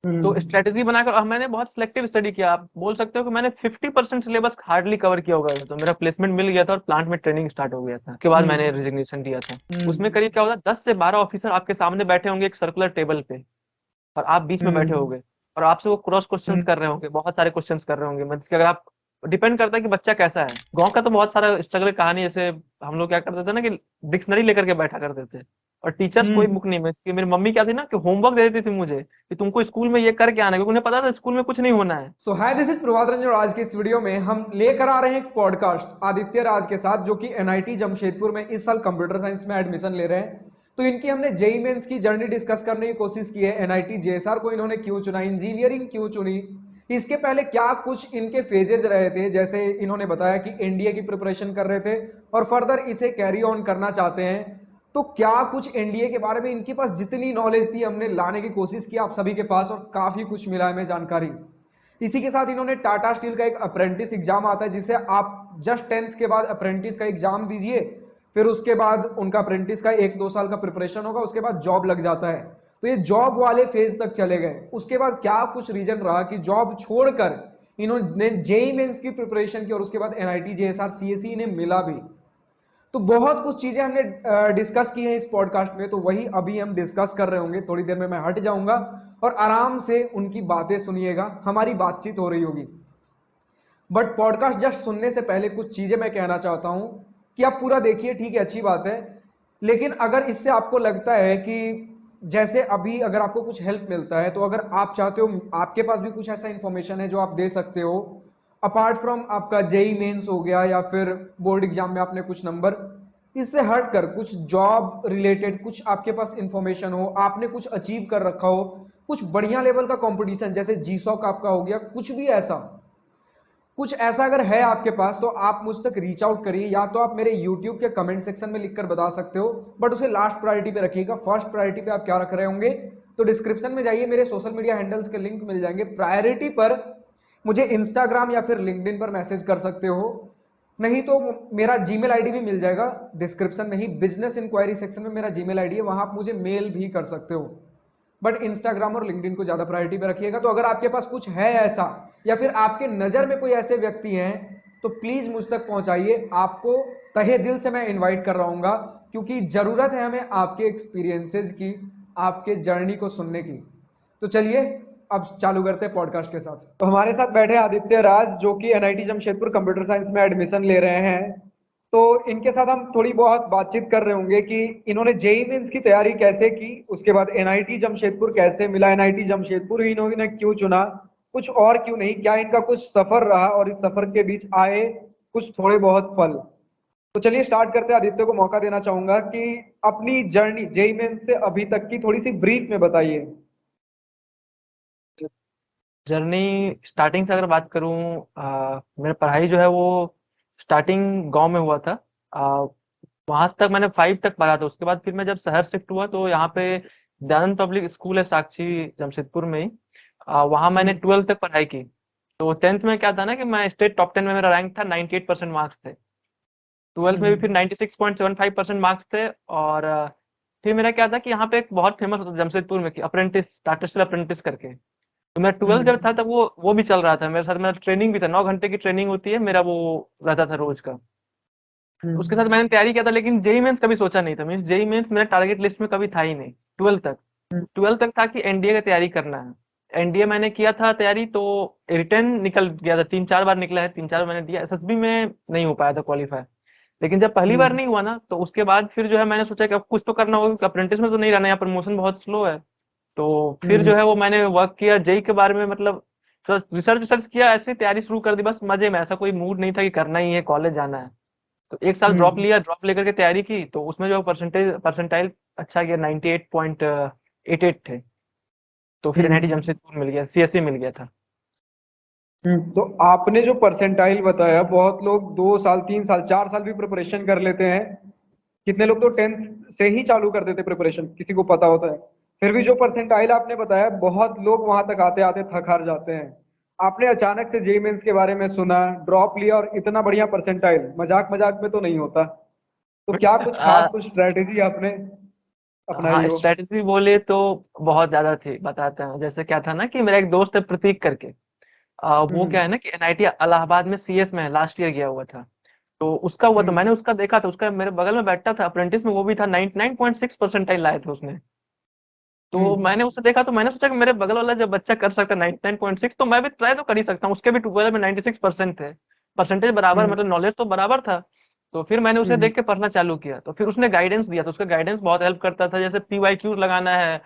तो हम्म। स्ट्रेटेजी बनाकर, अब मैंने बहुत सिलेक्टिव स्टडी किया। आप बोल सकते हो कि मैंने 50% सिलेबस हार्डली कवर किया होगा। तो मेरा प्लेसमेंट मिल गया था और प्लांट में ट्रेनिंग स्टार्ट हो गया था। उसके बाद मैंने हम्म। रिजिग्नेशन दिया था। उसमें हम्म। करीब क्या होता है, 10 से 12 ऑफिसर आपके सामने बैठे होंगे एक सर्कुलर टेबल पे, और आप बीच में बैठे हम्म। होगे, और आपसे वो क्रॉस क्वेश्चंस हम्म। कर रहे होंगे, बहुत सारे क्वेश्चंस कर रहे होंगे। मतलब कि अगर आप, डिपेंड करता है कि बच्चा कैसा है। गांव का तो बहुत सारा स्ट्रगल कहानी, जैसे हम लोग क्या करते थे ना कि डिक्शनरी लेकर के बैठा करते थे, और टीचर्स कोई हम्म। बुक नहीं। मेरी मम्मी क्या थी ना कि होमवर्क दे देती थी मुझे कि तुमको स्कूल में ये करके आना है, क्योंकि उन्हें पता था स्कूल में कुछ नहीं होना है। सो हाय, दिस इज प्रभात रंजन और आज के इस वीडियो में हम लेकर आ रहे हैं एक पॉडकास्ट आदित्य राज के साथ, जो कि एनआईटी जमशेदपुर में इस साल कंप्यूटर साइंस में एडमिशन ले रहे हैं। तो इनकी हमने जेई मेंस की जर्नी डिस्कस करने की कोशिश की है। एनआईटी जेएसआर को इन्होंने क्यों चुना, इंजीनियरिंग क्यों चुनी, इसके पहले क्या कुछ इनके फेजेज रहे थे। जैसे इन्होंने बताया कि एनडीए की प्रिपरेशन कर रहे थे और फर्दर इसे कैरी ऑन करना चाहते हैं। तो क्या कुछ एनडीए के बारे में इनके पास जितनी नॉलेज थी हमने लाने की कोशिश की आप सभी के पास, और काफी कुछ मिला हमें जानकारी। इसी के साथ इन्होंने टाटा स्टील का एक अप्रेंटिस एग्जाम आता है, जिसे आप जस्ट 10th के बाद अप्रेंटिस का एग्जाम दीजिए, फिर उसके बाद उनका अप्रेंटिस का 1-2 साल का प्रिपरेशन होगा, उसके बाद जॉब लग जाता है। तो ये जॉब वाले फेज तक चले गए। उसके बाद क्या कुछ रीजन रहा कि जॉब छोड़कर इन्होंने जेई मेंस की प्रिपरेशन की, और उसके बाद एनआईटी जेएसआर सीएसई इन्हें मिला भी। तो बहुत कुछ चीजें हमने डिस्कस की हैं इस पॉडकास्ट में, तो वही अभी हम डिस्कस कर रहे होंगे। थोड़ी देर में मैं हट जाऊंगा और आराम से उनकी बातें सुनिएगा, हमारी बातचीत हो रही होगी। बट पॉडकास्ट जस्ट सुनने से पहले कुछ चीजें मैं कहना चाहता हूं कि आप पूरा देखिए, ठीक है, अच्छी बात है। लेकिन अगर इससे आपको लगता है कि जैसे अभी अगर आपको कुछ हेल्प मिलता है, तो अगर आप चाहते हो आपके पास भी कुछ ऐसा इंफॉर्मेशन है जो आप दे सकते हो, अपार्ट फ्रॉम आपका जेई मेंस हो गया या फिर बोर्ड एग्जाम में आपने कुछ नंबर, इससे हट कर कुछ जॉब रिलेटेड कुछ आपके पास इंफॉर्मेशन हो, आपने कुछ अचीव कर रखा हो, कुछ बढ़िया लेवल का कंपटीशन जैसे जीसॉक आपका हो गया, कुछ भी ऐसा, कुछ ऐसा अगर है आपके पास, तो आप मुझ तक रीच आउट करिए। या तो आप मेरे यूट्यूब के कमेंट सेक्शन में लिखकर बता सकते हो, बट उसे लास्ट प्रायोरिटी पे रखिएगा। फर्स्ट प्रायोरिटी पे आप क्या रख रहे होंगे, तो डिस्क्रिप्शन में जाइए, मेरे सोशल मीडिया हैंडल्स के लिंक मिल जाएंगे। प्रायोरिटी पर मुझे इंस्टाग्राम या फिर लिंक्डइन पर मैसेज कर सकते हो, नहीं तो मेरा जीमेल आईडी भी मिल जाएगा डिस्क्रिप्शन में ही। बिजनेस इंक्वायरी सेक्शन में मेरा जीमेल आईडी है, वहां आप मुझे मेल भी कर सकते हो। बट इंस्टाग्राम और लिंक्डइन को ज्यादा प्रायोरिटी पे रखिएगा। तो अगर आपके पास कुछ है ऐसा, या फिर आपके नजर में कोई ऐसे व्यक्ति हैं, तो प्लीज मुझ तक पहुंचाइए। आपको तहे दिल से मैं इनवाइट कर रहा हूँ, क्योंकि जरूरत है हमें आपके एक्सपीरियंसेस की, आपके जर्नी को सुनने की। तो चलिए अब चालू करते हैं पॉडकास्ट के साथ। तो हमारे साथ बैठे आदित्य राज, जो कि एनआईटी जमशेदपुर कंप्यूटर साइंस में एडमिशन ले रहे हैं। तो इनके साथ हम थोड़ी बहुत बातचीत कर रहे होंगे कि इन्होंने जेई मेंस की तैयारी कैसे की, उसके बाद एनआईटी जमशेदपुर कैसे मिला, एनआईटी जमशेदपुर ही इन्होंने क्यों चुना, कुछ और क्यों नहीं, क्या इनका कुछ सफर रहा और इस सफर के बीच आए कुछ थोड़े बहुत फल। तो चलिए स्टार्ट करते हैं। आदित्य को मौका देना चाहूंगा कि अपनी जर्नी जेई मेंस से अभी तक की थोड़ी सी ब्रीफ में बताइए। जर्नी स्टार्टिंग से अगर बात करूं, मेरा पढ़ाई जो है वो स्टार्टिंग गांव में हुआ था। वहां तक मैंने 5 तक पढ़ा था। उसके बाद फिर मैं जब शहर शिफ्ट हुआ, तो यहाँ पे दयानंद पब्लिक स्कूल है साक्षी जमशेदपुर में ही। वहाँ मैंने हम्म। 12th तक पढ़ाई की। तो 10th में क्या था ना कि मैं स्टेट टॉप 10 में मेरा रैंक था, 98% मार्क्स थे। 12th में भी फिर हम्म। 96.75% मार्क्स थे। और फिर मेरा क्या था कि यहाँ पे एक बहुत फेमस होता था जमशेदपुर में कि अप्रेंटिस, टाटा स्टील अप्रेंटिस करके। तो मेरा 12th जब हम्म। था तब वो भी चल रहा था मेरे साथ। मेरा ट्रेनिंग भी था, 9 घंटे की ट्रेनिंग होती है, मेरा वो रहता था रोज का। तो उसके साथ हम्म। मैंने तैयारी किया था, लेकिन जेई मेंस कभी सोचा नहीं था। मीन्स जेई मेंस मेरा टारगेट लिस्ट में कभी था ही नहीं। 12th तक, 12th तक था कि एनडीए की तैयारी करना है। एनडीए मैंने किया था तैयारी, तो रिटर्न निकल गया था, 3-4 बार निकला है, 3-4 मैंने दिया। एसएसबी में नहीं हो पाया था क्वालिफाई। लेकिन जब पहली बार हम्म। नहीं हुआ ना, तो उसके बाद फिर जो है मैंने सोचा कि अब कुछ तो करना होगा, क्योंकि अप्रेंटिस में तो नहीं रहना, यहाँ प्रमोशन बहुत स्लो है। तो फिर हम्म। जो है वो मैंने वर्क किया जेई के बारे में, मतलब थोड़ा रिसर्च विसर्च किया, ऐसे तैयारी शुरू कर दी बस मजे में। ऐसा कोई मूड नहीं था कि करना ही है, कॉलेज जाना है। तो 1 साल ड्रॉप हम्म। लिया, ड्रॉप लेकर के तैयारी की, तो उसमें जो परसेंटाइल अच्छा गया, 98.88 थे। तो फिर एनआईटी हम्म। जमशेदपुर मिल गया, सीएससी मिल गया था। तो आपने जो परसेंटाइल बताया, बहुत लोग 2 साल 3 साल 4 साल भी प्रिपरेशन कर लेते हैं। कितने लोग तो 10th से ही चालू कर देते प्रिपरेशन, किसी को पता होता है। फिर भी जो परसेंटाइल आपने बताया, बहुत लोग वहां तक आते आते थक हार जाते हैं। आपने अचानक से जेई मेंस के बारे में सुना, ड्रॉप लिया और इतना बढ़िया परसेंटाइल, मजाक मजाक में तो नहीं होता। तो क्या कुछ खास कुछ स्ट्रेटेजी आपने। अपनाई हाँ, हो? स्ट्रेटेजी बोले तो बहुत ज्यादा थी, बताते हैं। जैसे क्या था ना कि मेरा एक दोस्त है प्रतीक करके, वो क्या हम्म। है ना कि एनआईटी इलाहाबाद में सीएस में लास्ट ईयर गया हुआ था। तो उसका हुआ, तो हम्म। मैंने उसका देखा था, उसका मेरे बगल में बैठा था अप्रेंटिस में, वो भी था, 99.6 परसेंटाइल लाए थे उसने। तो हम्म। मैंने उसे देखा तो मैंने सोचा कि मेरे बगल वाला जब बच्चा कर सकता है 99.6, तो मैं भी ट्राई तो कर ही सकता हूँ। उसके भी 12 में 96% थे, परसेंटेज बराबर, हम्म। मतलब नॉलेज तो बराबर था। तो फिर मैंने उसे हम्म। देख के पढ़ना चालू किया, तो फिर उसने गाइडेंस दिया, तो उसका गाइडेंस बहुत हेल्प करता था। जैसे पीवाईक्यू लगाना है,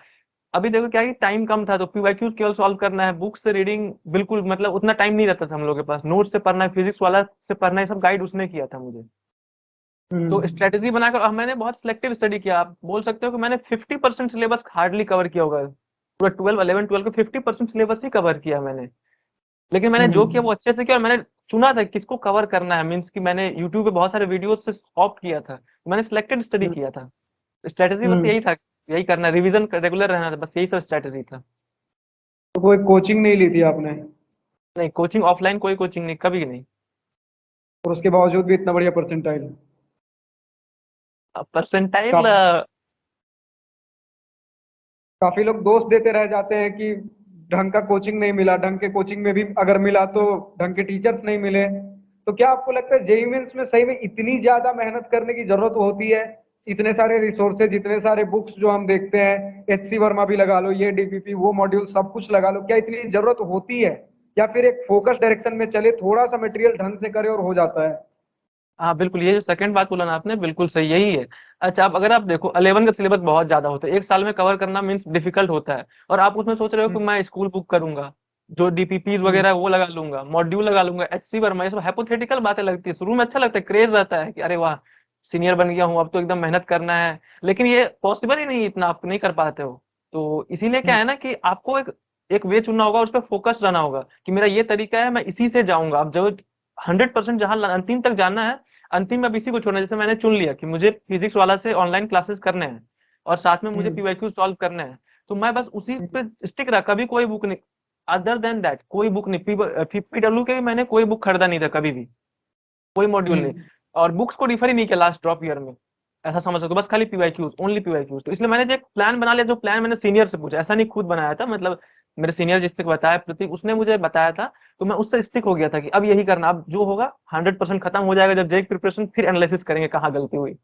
अभी देखो क्या है कि टाइम कम था, तो पीवाईक्यूज केवल सॉल्व करना है, बुक से रीडिंग बिल्कुल, मतलब उतना टाइम नहीं रहता था हम लोग के पास, नोट से पढ़ना है, फिजिक्स वाला से पढ़ना है, ये सब गाइड उसने किया था मुझे। तो हम्म। स्ट्रेटेजी बनाकर मैंने बहुत सिलेक्टिव स्टडी किया, आप बोल सकते हो कि मैंने 50% सिलेबस हार्डली कवर किया होगा। पूरा 12 11 12 का 50% सिलेबस ही कवर किया मैंने। लेकिन मैंने जो किया हम्म। वो अच्छे से किया, और मैंने चुना था किसको कवर करना है, मीन्स कि मैंने यूट्यूब पे बहुत सारे वीडियोस से ऑप्ट किया था, मैंने सिलेक्टेड स्टडी हम्म। किया था। स्ट्रेटेजी बस हम्म। यही था, यही करना, रिवीजन रेगुलर रहना था, बस यही सब स्ट्रेटेजी था। तो कोई कोचिंग नहीं ली थी आपने? नहीं, कोचिंग ऑफलाइन कोई कोचिंग नहीं, कभी नहीं। और उसके बावजूद भी इतना बढ़िया परसेंटाइल? परसेंटाइल, काफी काफी लोग दोष देते रह जाते हैं कि ढंग का कोचिंग नहीं मिला, ढंग के कोचिंग में भी अगर मिला तो ढंग के टीचर्स नहीं मिले। तो क्या आपको लगता है जेईई मेंस में सही में इतनी ज्यादा मेहनत करने की जरूरत होती है? इतने सारे रिसोर्सेज, इतने सारे बुक्स जो हम देखते हैं, एचसी वर्मा भी लगा लो, ये डीपीपी, वो मॉड्यूल, सब कुछ लगा लो, क्या इतनी जरूरत होती है? या फिर एक फोकस डायरेक्शन में चले, थोड़ा सा मटेरियल ढंग से करे और हो जाता है? हाँ बिल्कुल, ये जो सेकंड बात बोला ना आपने, बिल्कुल सही यही है। अच्छा, अब अगर आप देखो 11 का सिलेबस बहुत ज्यादा होता है, एक साल में कवर करना मीन्स डिफिकल्ट होता है, और आप उसमें सोच रहे हो कि हम्म। मैं स्कूल बुक करूंगा, जो डीपीपीज हम्म। वगैरह है वो लगा लूंगा, मॉड्यूल लगा लूंगा, एचसी वर्मा, ये सब हाइपोथेटिकल बातें लगती है। शुरू में अच्छा लगता है, क्रेज रहता है कि अरे वाह, सीनियर बन गया हूँ, अब तो एकदम मेहनत करना है। लेकिन ये पॉसिबल ही नहीं, इतना आप नहीं कर पाते हो। तो इसीलिए क्या हम्म। है ना कि आपको एक एक वे चुनना होगा, उस पर फोकस रहना होगा कि मेरा ये तरीका है, मैं इसी से जाऊंगा। अब जो 100% जहां अंतिम तक जाना है, अंतिम में अब इसी को छोड़ना है। जैसे मैंने चुन लिया कि मुझे फिजिक्स वाला से ऑनलाइन क्लासेस करने हैं, और साथ में मुझे हम्म। पीवाईक्यू सॉल्व करने हैं, तो मैं बस उसी हम्म। पे स्टिक रहा, कभी कोई बुक नहीं, अदर देन दैट कोई बुक नहीं। पीडब्ल्यू के भी मैंने कोई बुक खरीदा नहीं था कभी भी, कोई मॉड्यूल नहीं, हम्म। और बुक्स को रिफर ही नहीं किया लास्ट ड्रॉप ईयर में। ऐसा समझ सकते हो, बस खाली पीवाईक्यूज, ओनली पीवाईक्यूज। तो इसलिए मैंने जो एक प्लान बना लिया, जो प्लान मैंने सीनियर से पूछा, ऐसा नहीं खुद बनाया था, मतलब मेरे सीनियर जिसने बताया, प्रतीक, उसने मुझे बताया था, तो मैं उससे स्टिक हो गया था कि अब यही करना, अब जो होगा 100% खत्म हो जाएगा, जब जेक प्रिपरेशन फिर एनालिसिस करेंगे कहाँ गलती हुई।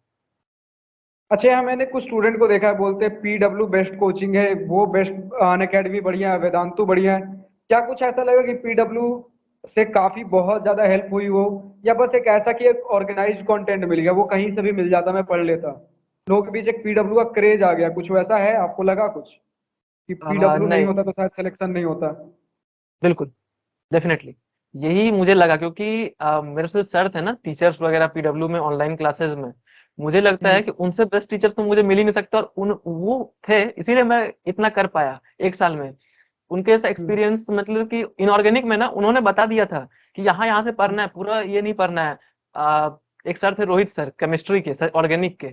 अच्छा, यहाँ मैंने कुछ स्टूडेंट को देखा है, बोलते हैं पीडब्ल्यू बेस्ट कोचिंग है, वो बेस्ट, अन अकेडमी बढ़िया है, वेदांतु बढ़िया है। क्या कुछ ऐसा लगा कि पीडब्ल्यू से काफी बहुत ज्यादा हेल्प हुई हो, या बस एक ऐसा कि एक ऑर्गेनाइज्ड कंटेंट मिल गया, वो कहीं से भी मिल जाता, मैं पढ़ लेता? लोगों के बीच एक पीडब्ल्यू का क्रेज आ गया, कुछ वैसा है? आपको लगा कुछ कि पीडब्ल्यू नहीं नहीं, होता तो शायद सिलेक्शन नहीं होता? बिल्कुल, डेफिनेटली यही मुझे लगा, क्योंकि मेरे से सर थे ना टीचर्स वगैरह पीडब्ल्यू में ऑनलाइन क्लासेस में, मुझे लगता है हम्म। कि उनसे बेस्ट टीचर्स तो मुझे मिल ही नहीं सकता, और उन वो थे, इसीलिए मैं इतना कर पाया एक साल में। उनके ऐसा हम्म। एक्सपीरियंस, मतलब कि इनऑर्गेनिक में ना उन्होंने बता दिया था कि यहाँ यहाँ से हम्म। पढ़ना है, पूरा ये नहीं पढ़ना है। एक सर थे रोहित सर, केमिस्ट्री के सर, ऑर्गेनिक के,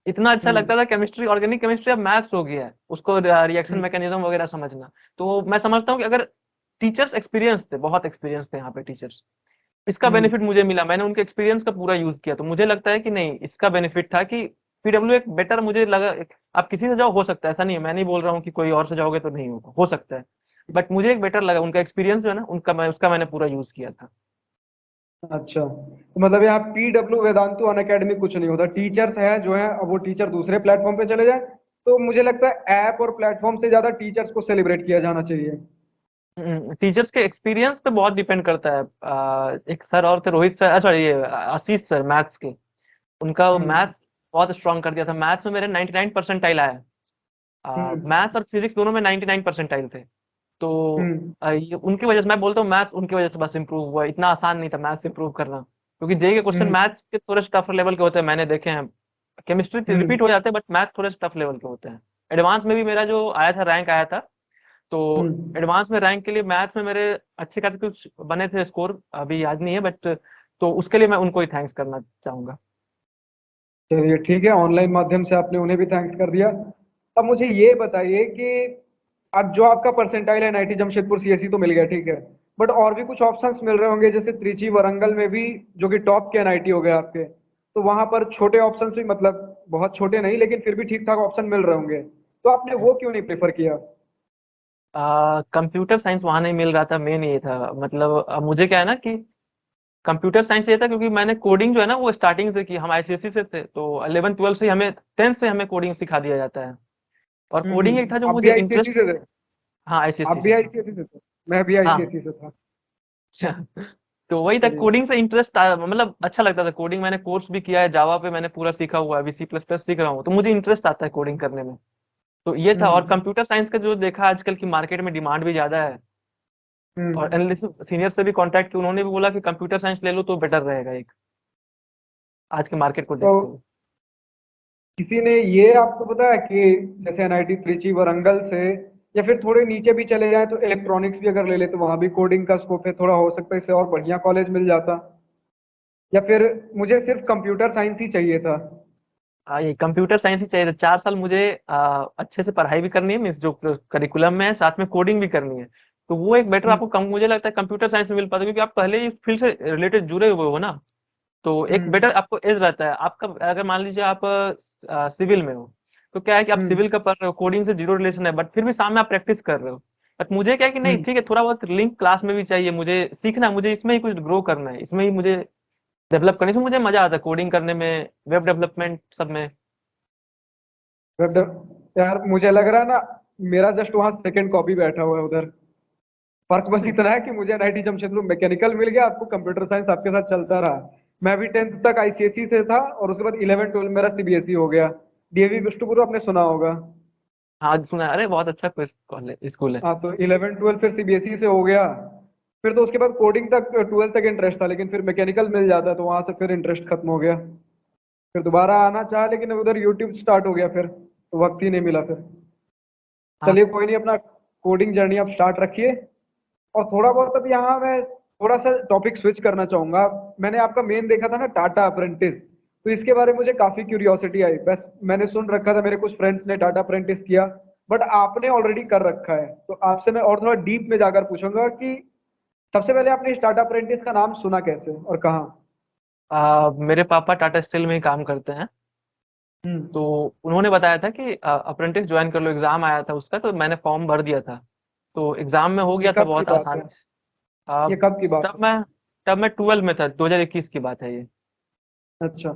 इतना अच्छा हम्म। लगता था केमिस्ट्री, ऑर्गेनिक केमिस्ट्री अब मैथ्स हो गया है, उसको रिएक्शन हम्म। मैकेनिज्म वगैरह समझना। तो मैं समझता हूँ कि अगर टीचर्स एक्सपीरियंस थे, बहुत एक्सपीरियंस थे यहाँ पे टीचर्स, इसका हम्म। बेनिफिट मुझे मिला, मैंने उनके एक्सपीरियंस का पूरा यूज किया, तो मुझे लगता है कि नहीं, इसका बेनिफिट था कि पीडब्ल्यू एक बेटर मुझे लगा। आप किसी से जाओ, हो सकता है, ऐसा नहीं है, मैं नहीं बोल रहा हूँ कि कोई और से जाओगे तो नहीं होगा, हो सकता है, बट मुझे एक बेटर लगा, उनका एक्सपीरियंस जो है ना उनका, मैं उसका मैंने पूरा यूज किया था। अच्छा, तो मतलब यहाँ पीडब्ल्यू वेदांतु अन अकेडमी कुछ नहीं होता, टीचर्स हैं जो हैं, अब वो टीचर दूसरे प्लेटफॉर्म पे चले जाए, तो मुझे लगता है ऐप और प्लेटफॉर्म से ज्यादा टीचर्स को सेलिब्रेट किया जाना चाहिए। टीचर्स के एक्सपीरियंस पे बहुत डिपेंड करता है। एक सर और थे, रोहित सर, सॉरी, ये आशीष सर, मैथ्स के, उनका हम्म। मैथ्स बहुत स्ट्रांग कर दिया था, मैथ्स में मेरे 99 परसेंटाइल आया। हम्म। मैथ्स और फिजिक्स दोनों में 99 परसेंटाइल थे। तो हम्म। ये उनकी वजह से, मैं बोलता हूँ मैथ्स उनकी वजह से बस इंप्रूव हुआ, इतना आसान नहीं था मैथ्स इंप्रूव करना, क्योंकि जेई के क्वेश्चन हम्म। मैथ्स के थोड़े टफ लेवल के होते हैं, मैंने देखे हैं। केमिस्ट्री हम्म। रिपीट हो जाते हैं, बट मैथ्स थोड़े टफ लेवल के होते हैं। एडवांस में भी मेरा जो आया था, रैंक आया था, तो हम्म। एडवांस में रैंक के लिए मैथ्स में मेरे अच्छे खासे कुछ बने थे स्कोर, अभी याद नहीं है, बट तो उसके लिए मैं उनको ही थैंक्स करना चाहूंगा। चलिए ठीक है, ऑनलाइन माध्यम से आपने उन्हें भी थैंक्स कर दिया। अब मुझे ये बताइए कि अब जो आपका परसेंटाइल है एनआईटी जमशेदपुर सीएसई तो मिल गया, ठीक है, बट और भी कुछ ऑप्शंस मिल रहे होंगे, जैसे त्रिची वारंगल में भी, जो कि टॉप के एनआईटी हो गए आपके, तो वहां पर छोटे ऑप्शंस भी, मतलब बहुत छोटे नहीं लेकिन फिर भी ठीक ठाक ऑप्शन मिल रहे होंगे, तो आपने वो क्यों नहीं प्रेफर किया? कंप्यूटर साइंस वहां नहीं मिल रहा था, मेन ये था। मतलब मुझे क्या है ना कि कंप्यूटर साइंस ये था क्योंकि मैंने कोडिंग जो है ना वो स्टार्टिंग से की। हम आईसीएसई से थे तो 11 12 से हमें 10th से हमें कोडिंग सिखा दिया जाता है। और कोडिंग एक था जो आप भी मुझे आईसीएसई इंटरेस्ट। से थे? हाँ आप आईसीएसई भी से था। आईसीएसई से थे? मैं भी हाँ। आईसीएसई से था। अच्छा। तो वही था, चलिए। कोडिंग से इंटरेस्ट मतलब अच्छा लगता था। कोडिंग मैंने कोर्स भी किया है, जावा पे मैंने पूरा सीखा हुआ है, अभी सी प्लस प्लस सीख रहा हूँ, तो मुझे इंटरेस्ट आता है कोडिंग करने में। तो ये था। और हम्म। कंप्यूटर साइंस का जो देखा आजकल की मार्केट में डिमांड भी ज्यादा है। और हम्म। एनालिस्ट सीनियर से भी कांटेक्ट किया, उन्होंने भी बोला कि कंप्यूटर साइंस ले लो तो बेटर रहेगा एक, आज के मार्केट को तो देखते हुए। किसी ने ये आपको पता है कि जैसे एनआईटी त्रिची वरंगल से या फिर थोड़े नीचे भी चले जाए तो इलेक्ट्रॉनिक्स भी अगर ले ले तो वहां भी कोडिंग का स्कोप है, थोड़ा हो सकता है इससे और बढ़िया कॉलेज मिल जाता, या फिर मुझे सिर्फ कंप्यूटर साइंस ही चाहिए था? हाँ ये कंप्यूटर साइंस ही चाहिए था। 4 साल मुझे अच्छे से पढ़ाई भी करनी है, मीन्स जो करिकुलम में है, साथ में कोडिंग भी करनी है। तो वो एक बेटर हम्म। आपको कम मुझे लगता है कंप्यूटर साइंस में मिल पाता है, क्योंकि आप पहले ही फील्ड से रिलेटेड जुड़े हुए हो ना। तो एक हम्म। बेटर आपको एज रहता है आपका। अगर मान लीजिए आप सिविल में हो, तो क्या है कि आप हम्म। सिविल का पढ़ रहे हो, कोडिंग से जीरो रिलेशन है, बट फिर भी सामने आप प्रैक्टिस कर रहे हो। बट मुझे क्या है कि नहीं, हम्म। ठीक है, थोड़ा बहुत लिंक क्लास में भी चाहिए, मुझे सीखना है, मुझे इसमें ही कुछ ग्रो करना है, इसमें ही मुझे डेवलप करने से मुझे मजा आता है, कोडिंग करने में, वेब डेवलपमेंट सब में। वेब यार मुझे लग रहा है ना, मेरा जस्ट वहां सेकंड कॉपी बैठा हुआ है उधर। फर्क बस इतना है कि मुझे एनआईटी जमशेदपुर मैकेनिकल मिल गया, आपको कंप्यूटर साइंस आपके साथ चलता रहा। मैं भी 10th तक आईसीएसई से था और उसके बाद 11 12 मेरा सीबीएसई हो गया। डीएवी बिष्टुपुर आपने सुना होगा। हाँ सुना है, अरे बहुत अच्छा कॉलेज स्कूल है। हाँ, तो 11 12 फिर सीबीएसई से हो गया। फिर तो उसके बाद कोडिंग तक 12 तक इंटरेस्ट था, लेकिन फिर मैकेनिकल मिल जाता तो वहां से फिर इंटरेस्ट खत्म हो गया। फिर दोबारा आना चाहा लेकिन उधर यूट्यूब स्टार्ट हो गया, फिर तो वक्त ही नहीं मिला फिर। हाँ। चलिए कोई नहीं, अपना कोडिंग जर्नी आप स्टार्ट रखिए। और थोड़ा बहुत अब यहाँ मैं थोड़ा सा टॉपिक स्विच करना चाहूंगा। मैंने आपका मेन देखा था ना, टाटा अप्रेंटिस, तो इसके बारे में मुझे काफी क्यूरियोसिटी आई। बस मैंने सुन रखा था, मेरे कुछ फ्रेंड्स ने टाटा अप्रेंटिस किया, बट आपने ऑलरेडी कर रखा है, तो आपसे मैं और थोड़ा डीप में जाकर पूछूंगा कि सबसे पहले आपने इस टाटा अप्रेंटिस का नाम सुना कैसे और कहाँ? मेरे पापा टाटा स्टील में ही काम करते हैं। तो हम्म। उन्होंने बताया था कि अप्रेंटिस ज्वाइन कर लो, एग्जाम आया था उसका, तो मैंने फॉर्म भर दिया था। तो एग्जाम में हो ये गया था कब की बहुत बात है? आसानी से। आ, ये कब की बात तब है? मैं तब मैं 12 में था, 2021 की बात है ये। अच्छा।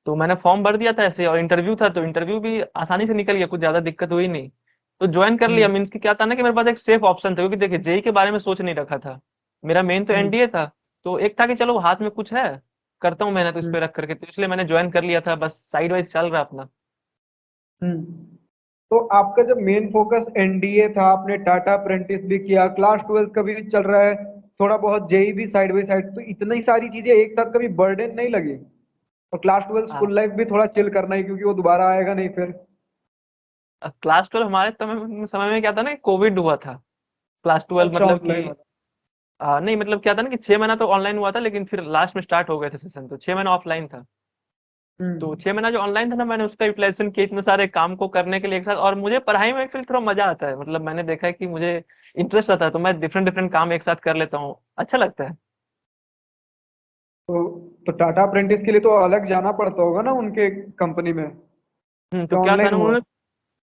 तो मैंने फॉर्म भर दिया था ऐसे, और इंटरव्यू था, तो इंटरव्यू भी आसानी से निकल गया, कुछ ज्यादा दिक्कत हुई नहीं। तो ज्वाइन कर लिया। हम्म। मीन्स कि क्या था ना कि मेरे पास एक सेफ ऑप्शन था, क्योंकि देखिए जेई के बारे में सोच नहीं रखा था। मेरा मेन तो हम्म। एनडीए था। तो एक था कि चलो हाथ में कुछ है, करता हूँ मेहनत इस हम्म। पे रख करके, तो इसलिए मैंने ज्वाइन कर लिया था, बस साइड वाइज चल रहा अपना। हम्म। तो आपका जब मेन फोकस एनडीए था, आपने टाटा अप्रेंटिस भी किया, क्लास 12 का भी चल रहा है, थोड़ा बहुत जेई भी साइड बाई साइड, तो इतनी सारी चीजें एक साथ कभी बर्डन नहीं लगी? और क्लास 12 स्कूल लाइफ भी थोड़ा चिल करना ही, क्योंकि वो दोबारा आएगा नहीं फिर। क्लास 12 हमारे समय में क्या था ना कि कोविड हुआ था। क्लास 12 अच्छा, मतलब ऑनलाइन कि वाला। नहीं, मतलब क्या था ना कि 6 महीना तो ऑनलाइन हुआ था, लेकिन फिर लास्ट में स्टार्ट हो गए थे सेशन, तो 6 महीना ऑफलाइन था। तो हम्म। 6 महीना जो ऑनलाइन था ना, मैंने उसका यूटिलाइजेशन किया इतने सारे काम को करने के लिए एक साथ। और मुझे पढ़ाई में एक्चुअली थोड़ा मजा आता है, मतलब मैंने देखा है कि मुझे इंटरेस्ट आता है, तो मैं डिफरेंट डिफरेंट काम एक साथ कर लेता हूँ, अच्छा लगता है। तो टाटा अप्रेंटिस के लिए तो अलग जाना पड़ता होगा ना उनके कंपनी में, तो या क्या था ऑनलाइन ना, हुआ? उन्होंने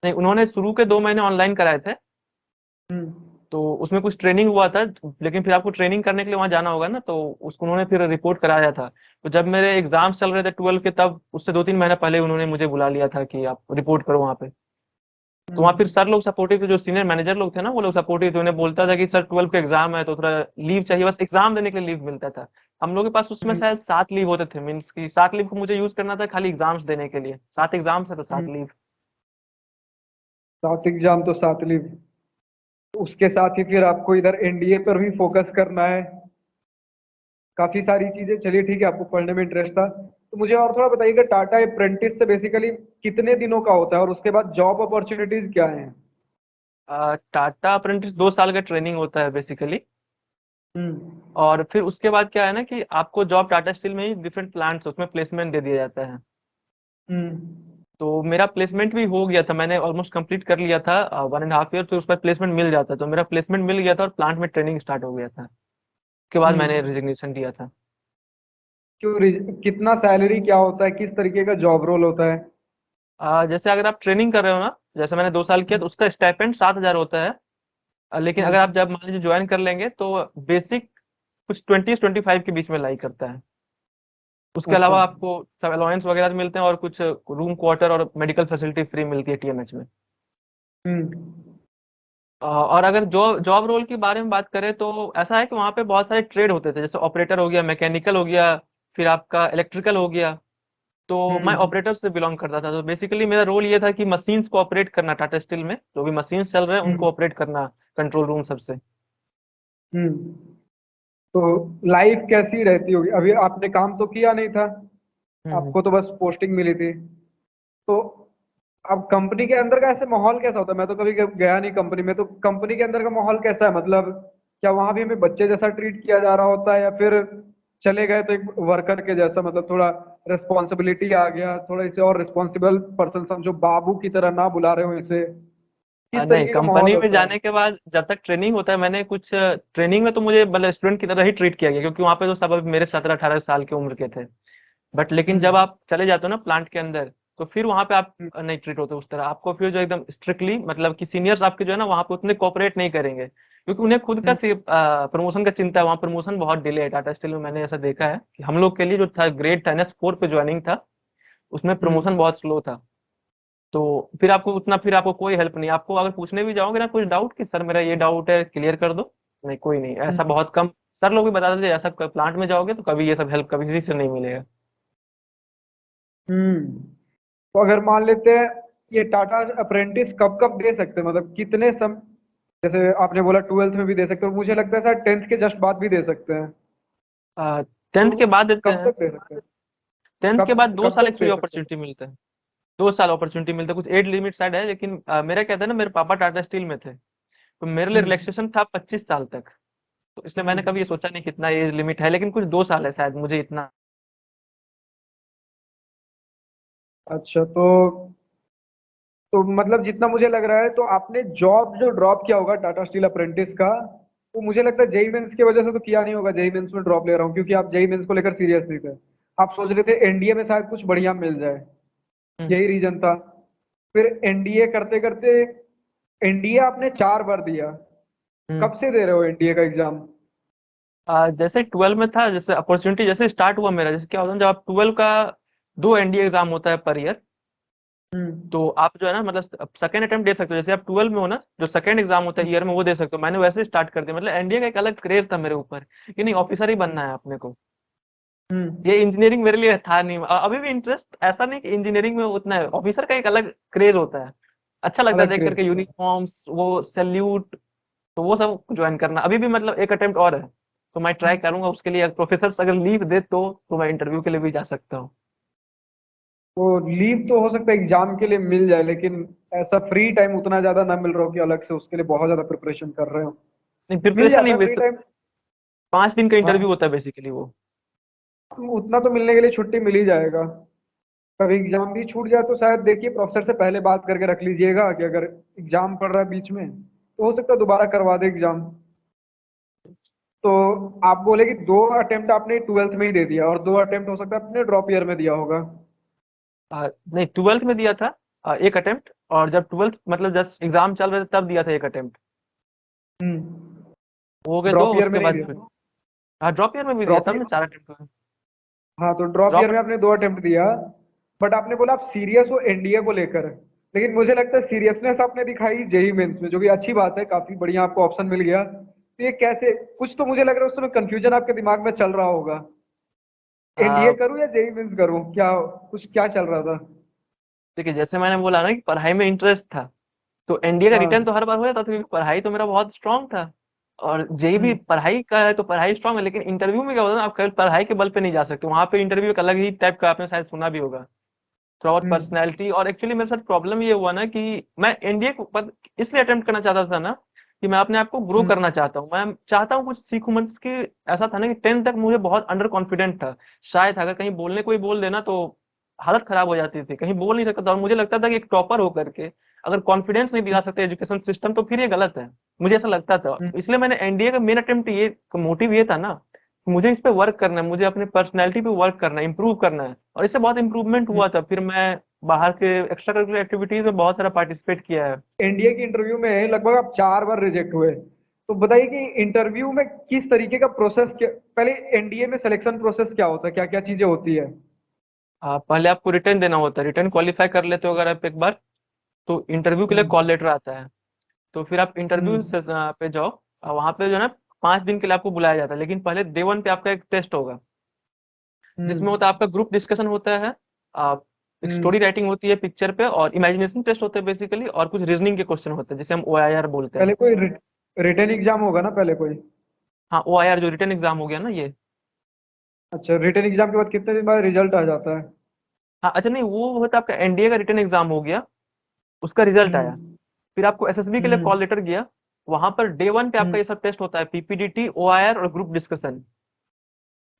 नहीं, उन्होंने शुरू के 2 महीने ऑनलाइन कराए थे। हम्म। तो उसमें कुछ ट्रेनिंग हुआ था, लेकिन फिर आपको ट्रेनिंग करने के लिए वहां जाना होगा ना, तो उसको उन्होंने फिर रिपोर्ट कराया था। तो जब मेरे एग्जाम्स चल रहे थे 12 के, तब उससे 2 3 महीने पहले उन्होंने मुझे बुला लिया था कि आप रिपोर्ट करो वहाँ पे। तो वहाँ फिर हम्म। सर लोग सपोर्टिव थे, जो सीनियर मैनेजर लोग थे ना, वो लोग सपोर्टिव थे। उन्हें बोलता था कि सर 12 का एग्जाम है, तो थोड़ा लीव चाहिए, बस एग्जाम देने के लिए लीव मिलता था। हम लोग के पास उसमें हम्म। शायद 7 लीव होते थे, मीन्स की 7 लीव को मुझे यूज करना था खाली एग्जाम्स देने के लिए। 7 एग्जाम्स है तो सात हम्म। लीव 7 एग्जाम तो 7 लीव। उसके साथ ही फिर आपको इधर एनडीए पर भी फोकस करना है, काफी सारी चीजें। चलिए ठीक है, आपको पढ़ने में इंटरेस्ट था, तो मुझे और थोड़ा बताइएगा, टाटा अप्रेंटिस से बेसिकली कितने दिनों का होता है और उसके बाद जॉब अपॉर्चुनिटीज क्या हैं? टाटा अप्रेंटिस 2 साल का ट्रेनिंग होता है बेसिकली। हम्म। और फिर उसके बाद क्या है ना कि आपको जॉब टाटा स्टील में ही डिफरेंट प्लांट्स उसमें प्लेसमेंट दे दिया जाता है। हम्म। तो मेरा प्लेसमेंट भी हो गया था, मैंने ऑलमोस्ट कंप्लीट कर लिया था 1.5 ईयर, तो उस पर प्लेसमेंट मिल जाता, तो मेरा प्लेसमेंट मिल गया था और प्लांट में ट्रेनिंग स्टार्ट हो गया था। उसके बाद मैंने हम्म। रिजिग्नेशन दिया था। कितना सैलरी क्या होता है, किस तरीके का जॉब रोल होता है? जैसे अगर आप ट्रेनिंग कर रहे हो ना, जैसे मैंने 2 साल किया तो उसका स्टाइपेंड 7,000 होता है। लेकिन अगर आप हम्म। जब मान लीजिए ज्वाइन कर लेंगे तो बेसिक कुछ 20 से 25 के बीच में लाई करता है। उसके अच्छा। अलावा आपको सब अलाउंस वगैरह भी मिलते हैं और कुछ रूम क्वार्टर और मेडिकल फैसिलिटी फ्री मिलती है टीएमएच में। हम्म। और अगर जॉब जॉब रोल के बारे में बात करें तो ऐसा है कि वहाँ पे बहुत सारे ट्रेड होते थे, जैसे ऑपरेटर हो गया, मैकेनिकल हो गया, फिर आपका इलेक्ट्रिकल हो गया। तो मैं हम्म। ऑपरेटर से बिलोंग करता था, तो बेसिकली मेरा रोल ये था कि मशीन्स को ऑपरेट करना, टाटा स्टील में जो भी मशीन्स चल रहे हैं उनको हम्म। ऑपरेट करना, कंट्रोल रूम सबसे। हम्म। तो लाइफ कैसी रहती होगी? अभी आपने काम तो किया नहीं था, हम्म। आपको तो बस पोस्टिंग मिली थी। तो अब कंपनी के अंदर का ऐसे माहौल कैसा होता है? मैं तो कभी गया नहीं कंपनी में, तो कंपनी के अंदर का माहौल कैसा है? मतलब क्या वहां भी हमें बच्चे जैसा ट्रीट किया जा रहा होता है, या फिर चले गए तो एक वर्कर के जैसा, मतलब थोड़ा रिस्पॉन्सिबिलिटी आ गया, थोड़ा इसे और रिस्पॉन्सिबल पर्सन समझो, बाबू की तरह ना बुला रहे हो इसे, किस नहीं, तरीके का माहौल कंपनी में होता है? जाने के बाद जब तक ट्रेनिंग होता है, मैंने कुछ ट्रेनिंग में तो मुझे मतलब स्टूडेंट की तरह ही ट्रीट किया गया, क्योंकि वहाँ पे तो सब अभी मेरे 17-18 साल की उम्र के थे। बट लेकिन जब हम्म। आप चले जाते हो ना प्लांट के अंदर, तो फिर वहां पे आप हम्म। नहीं ट्रीट होते उस तरह। आपको फिर जो एकदम स्ट्रिक्टली, मतलब कि सीनियर्स आपके जो है ना वहां पे उतने कोऑपरेट नहीं करेंगे, क्योंकि उन्हें खुद का हम्म। प्रमोशन का चिंता है। वहाँ प्रमोशन बहुत डिले है टाटा स्टील में, मैंने ऐसा देखा है कि हम लोग के लिए जो था ग्रेड था NS4 पे ज्वाइनिंग था, उसमें प्रमोशन हम्म। बहुत स्लो था। तो फिर आपको उतना, फिर आपको कोई हेल्प नहीं, आपको अगर पूछने भी जाओगे ना कुछ डाउट कि सर मेरा ये डाउट है क्लियर कर दो, नहीं कोई नहीं, ऐसा हम्म। बहुत कम। सर लोग भी बता देते हैं, ऐसा प्लांट में जाओगे तो कभी ये सब हेल्प कभी किसी से नहीं मिलेगा। हम्म। तो अगर मान लेते हैं, ये टाटा अप्रेंटिस कब कब दे सकते हैं, मतलब कितने सम, जैसे आपने बोला 12th में भी दे सकते हैं, और मुझे लगता है शायद 10th के जस्ट बाद भी दे सकते हैं। 10th तो के बाद देते कब हैं। तक दे सकते हैं? 10th के कब बाद दो कब साल तक दे एक्चुअली सकते हैं? अपॉर्चुनिटी मिलता है। 2 साल अपॉर्चुनिटी मिलता है, कुछ एज लिमिट शायद है, लेकिन मेरा क्या था ना, मेरे पापा टाटा स्टील में थे, तो मेरे लिए हम्म। रिलैक्सेशन था 25 साल तक। तो इसलिए मैंने कभी ये हम्म। सोचा नहीं कितना एज लिमिट है, लेकिन कुछ 2 साल है शायद, मुझे इतना। अच्छा। तो मतलब जितना मुझे लग रहा है, तो आपने जॉब जो ड्रॉप किया होगा टाटा स्टील अप्रेंटिस का, वो मुझे लगता है जेई मेंस की वजह से तो किया नहीं होगा। जेई मेंस में ड्रॉप ले रहा हूँ क्योंकि आप जेई मेंस को लेकर सीरियस नहीं थे, आप सोच रहे थे एनडीए में शायद कुछ बढ़िया मिल जाए, हम्म। यही रीजन था। फिर एनडीए करते करते, एनडीए आपने 4 बार दिया, हम्म। कब से दे रहे हो एनडीए का एग्जाम? जैसे 12 में था, जैसे अपॉर्चुनिटी जैसे स्टार्ट हुआ मेरा, जैसे क्या होता है जब आप 12 का 2 NDA एग्जाम होता है पर ईयर, हम्म। तो आप जो है ना मतलब सेकंड अटेम्प्ट दे सकते हो। जैसे आप 12 में हो ना, जो सेकंड एग्जाम होता है हम्म। ईयर में वो दे सकते हो। मैंने वैसे स्टार्ट कर दिया, मतलब एनडीए का एक अलग क्रेज था मेरे ऊपर कि नहीं ऑफिसर ही बनना है अपने को। हम्म। ये इंजीनियरिंग मेरे लिए था नहीं, अभी भी इंटरेस्ट ऐसा नहीं कि इंजीनियरिंग में उतना है, ऑफिसर का एक अलग क्रेज होता है। अच्छा लगता है अलग देख क्रेज करके होता है। यूनिफॉर्म्स, वो सैल्यूट, तो वो सब ज्वाइन करना। अभी भी मतलब एक अटेम्प्ट और है, तो मैं ट्राई करूंगा उसके लिए। प्रोफेसर अगर लीव दे तो मैं इंटरव्यू के लिए भी जा सकता हूँ। तो लीव तो हो सकता है एग्जाम के लिए मिल जाए, लेकिन ऐसा फ्री टाइम उतना ज्यादा ना मिल रहा हो कि अलग से उसके लिए बहुत ज्यादा प्रिपरेशन कर रहे हो। नहीं, मिल प्रिपरेशन जाता नहीं, है फ्री टाइम। 5 दिन का इंटरव्यू हाँ, होता है बेसिकली वो। उतना तो मिलने के लिए छुट्टी मिल ही जाएगा। कभी एग्जाम भी छूट जाए तो शायद देखिए प्रोफेसर से पहले बात करके रख लीजिएगा कि अगर एग्जाम पड़ रहा है बीच में तो हो सकता है दोबारा करवा दे एग्जाम। तो आप बोले कि 2 अटेम्प्ट आपने 12th में ही दे दिया, और 2 अटेम्प्ट हो सकता है आपने ड्रॉप ईयर में दिया होगा। नहीं, 12th में दिया था एक अटेम्प्ट, और जब 12th मतलब जस्ट एग्जाम चल रहे थे तब दिया था एक अटेम्प्ट। हम्म। वो हो गए दो, ड्रॉप ईयर उसके में नहीं बाद फिर दिया? हाँ ड्रॉप ईयर में भी दिया, ड्रॉप तब ना ईयर, 4 अटेम्प्ट हुए। हाँ, तो ड्रॉप ईयर ड्रॉप में आपने 2 अटेम्प्ट दिया। बट आपने बोला आप सीरियस हो एनडीए को लेकर, लेकिन मुझे लगता है सीरियसनेस आपने दिखाई जेई मेंस में, जो कि अच्छी बात है, काफी बढ़िया आपको ऑप्शन मिल गया। तो ये कैसे, कुछ तो मुझे लग रहा है उस समय कंफ्यूजन आपके दिमाग में चल रहा होगा, एनडीए करूं या जेई मेंस करूं, क्या कुछ क्या चल रहा था? देखिए जैसे मैंने बोला ना कि पढ़ाई में इंटरेस्ट था, तो एनडीए का रिटर्न तो हाँ। हर बार हो जाता था, क्योंकि पढ़ाई तो मेरा बहुत स्ट्रांग था। और जेई भी हम्म। पढ़ाई का है तो पढ़ाई स्ट्रांग है, लेकिन इंटरव्यू में क्या होता है ना, आप केवल पढ़ाई के बल पे नहीं जा सकते। वहां पे इंटरव्यू एक अलग ही टाइप का, आपने शायद सुना भी होगा, थोड़ा बहुत हम्म। पर्सनैलिटी। और एक्चुअली मेरे साथ प्रॉब्लम ये हुआ ना कि मैं एनडीए को इसलिए अटेम्प्ट करना चाहता था ना कि मैं अपने आप को ग्रो हम्म। करना चाहता हूँ, मैं चाहता हूँ कुछ सीखूं। मैं कि ऐसा था ना कि 10th तक मुझे बहुत अंडर कॉन्फिडेंट था, शायद अगर कहीं बोलने कोई बोल देना तो हालत खराब हो जाती थी, कहीं बोल नहीं सकता था। और मुझे लगता था कि एक टॉपर होकर के अगर कॉन्फिडेंस नहीं दिला सकते एजुकेशन सिस्टम, तो फिर ये गलत है, मुझे ऐसा लगता था। हम्म। इसलिए मैंने एनडीए का मेन अटेम्प्ट, ये मोटिव ये था ना, मुझे इस पे वर्क करना है, मुझे अपने पर्सनैलिटी पे वर्क करना है, इम्प्रूव करना है, और इससे बहुत इम्प्रूवमेंट हुआ था। फिर मैं बाहर के एक्स्ट्रा करिकुलर एक्टिविटीज में बहुत सारा पार्टिसिपेट किया है। एनडीए की इंटरव्यू में लगभग आप 4 बार रिजेक्ट हुए, तो बताइए कि इंटरव्यू में किस तरीके का प्रोसेस, पहले एनडीए में सिलेक्शन प्रोसेस क्या होता है, क्या क्या चीजें होती है? पहले आपको रिटर्न देना होता है, रिटर्न क्वालिफाई कर लेते हो अगर आप एक बार, तो इंटरव्यू के लिए हम्म। कॉल लेटर आता है। तो फिर आप इंटरव्यू हम्म। पे जाओ, वहां पे जो है ना 5 दिन के लिए आपको बुलाया जाता है, लेकिन पहले डे 1 पे आपका एक टेस्ट होगा, जिसमें हम्म। होता है आपका ग्रुप डिस्कशन होता है, आप एक हम्म। स्टोरी राइटिंग होती है पिक्चर पे, और इमेजिनेशन टेस्ट होते हैं बेसिकली, और कुछ रीजनिंग के क्वेश्चन होते हैं जिसे हम OIR बोलते हैं। पहले कोई रिटर्न एग्जाम होगा ना पहले कोई? हाँ, OIR जो रिटर्न एग्जाम हो गया ना ये। अच्छा, रिटर्न एग्जाम के बाद कितने दिन बाद रिजल्ट आ जाता है? हाँ, अच्छा नहीं, वो होता है आपका एनडीए का रिटर्न एग्जाम हो गया, उसका रिजल्ट आया। हम्म। फिर आपको एसएसबी के लिए हम्म। कॉल लेटर गया, वहां पर डे 1 पे आपका हम्म। ये सब टेस्ट होता है, पीपीडीटी, OIR और ग्रुप डिस्कशन।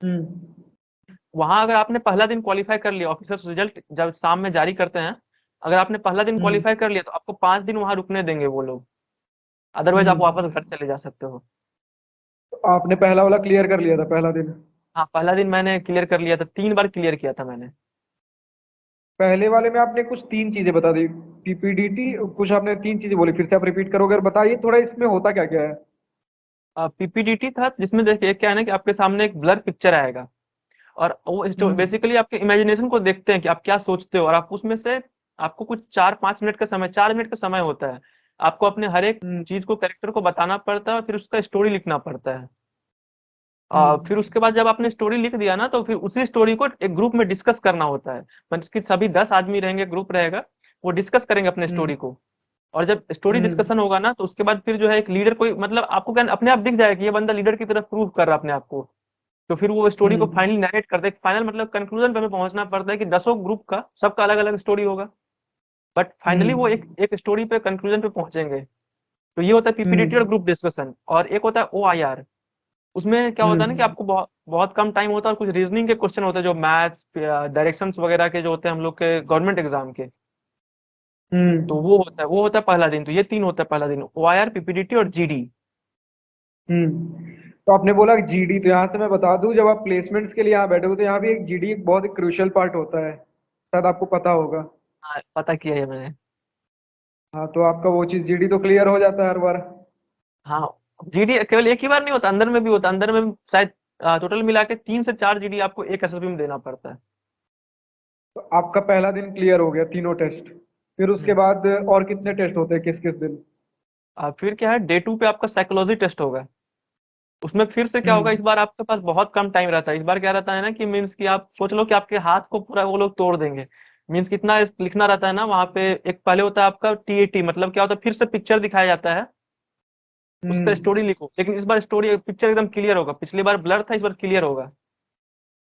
हम्म। वहां अगर आपने पहला दिन क्वालिफाई कर लिया, ऑफिसर्स रिजल्ट जब शाम में जारी करते हैं, अगर आपने पहला दिन हम्म। क्वालिफाई कर लिया तो आपको 5 दिन वहां रुकने देंगे वो लोग, अदरवाइज आप हम्म। वापस घर चले जा सकते हो। तो आपने पहला वाला क्लियर कर लिया था पहला दिन? हाँ, पहला दिन मैंने क्लियर कर लिया था, 3 बार क्लियर किया था मैंने। पहले वाले में आपने कुछ 3 चीजें बता दी, पीपीडीटी, कुछ आपने 3 चीजें बोली, फिर से आप रिपीट करोगे और बताइए थोड़ा इसमें होता क्या क्या है? पीपीडीटी था जिसमें देखिए क्या है ना कि आपके सामने एक ब्लर पिक्चर आएगा, और वो हम्म। बेसिकली आपके इमेजिनेशन को देखते हैं कि आप क्या सोचते हो, और आप उसमें से आपको कुछ 4-5 मिनट का समय, 4 मिनट का समय होता है, आपको अपने हर एक हम्म। चीज को, कैरेक्टर को बताना पड़ता है, और फिर उसका स्टोरी लिखना पड़ता है। फिर हम्म। उसके बाद जब आपने स्टोरी लिख दिया ना, तो फिर उसी स्टोरी को एक ग्रुप में डिस्कस करना होता है, मतलब कि सभी 10 आदमी रहेंगे, ग्रुप रहेगा, वो डिस्कस करेंगे अपने हम्म। स्टोरी को। और जब स्टोरी हम्म। डिस्कशन होगा ना, तो उसके बाद फिर जो है एक लीडर, कोई मतलब आपको क्या अपने आप दिख जाएगा कि ये बंदा लीडर की तरफ प्रूव कर रहा है अपने आप को। तो फिर वो स्टोरी को हम्म। फाइनली नरेट करते हैं, फाइनल मतलब कंक्लूजन पे हमें पहुंचना पड़ता है कि 10 ग्रुप का सबका अलग अलग स्टोरी होगा, बट फाइनली वो एक हम्म। एक स्टोरी पे कंक्लूजन पे पहुंचेंगे। तो ये होता है पीपीडीटी और हम्म। Group discussion. और एक होता है OIR, उसमें क्या होता है ना कि हम्म। आपको बहुत बहुत कम टाइम होता है, और कुछ रीजनिंग के क्वेश्चन होते हैं जो मैथ्स, डायरेक्शंस वगैरह के जो होते हैं हम लोग के गवर्नमेंट एग्जाम के। तो हम्म। वो होता है पहला दिन, तो ये 3 होता है पहला दिन, OIR, पीपीडीटी और जीडी। तो आपने बोला जीडी, तो यहाँ से मैं बता दूं, जब आप प्लेसमेंट्स के लिए यहाँ बैठे हो तो यहाँ भी एक जीडी एक बहुत क्रूशियल पार्ट होता है, शायद आपको पता होगा। हाँ, पता किया है मैंने। हाँ, तो आपका वो चीज जीडी तो क्लियर हो जाता है हर बार? हाँ, जीडी केवल एक ही बार नहीं होता, अंदर में भी होता है, अंदर में शायद टोटल मिला के 3 से 4 जीडी आपको एक एसएसबी में देना पड़ता है। तो आपका पहला दिन क्लियर हो गया तीनों टेस्ट, फिर उसके हम्म। बाद और कितने टेस्ट होते हैं किस किस दिन? फिर क्या है, डे 2 पे आपका साइकोलॉजी टेस्ट होगा। उसमें फिर से क्या होगा, इस हम्म। बार आपके पास बहुत कम टाइम रहता है। इस बार क्या रहता है ना कि मीन्स कि आप सोच लो कि आपके हाथ को पूरा वो लोग तोड़ देंगे। मीन्स कितना लिखना रहता है ना वहाँ पे। एक पहले होता है आपका TAT, मतलब क्या होता है, फिर से पिक्चर दिखाया जाता है, उसका हम्म। स्टोरी लिखो, लेकिन इस बार स्टोरी पिक्चर एकदम क्लियर होगा, पिछली बार ब्लर था, इस बार क्लियर होगा।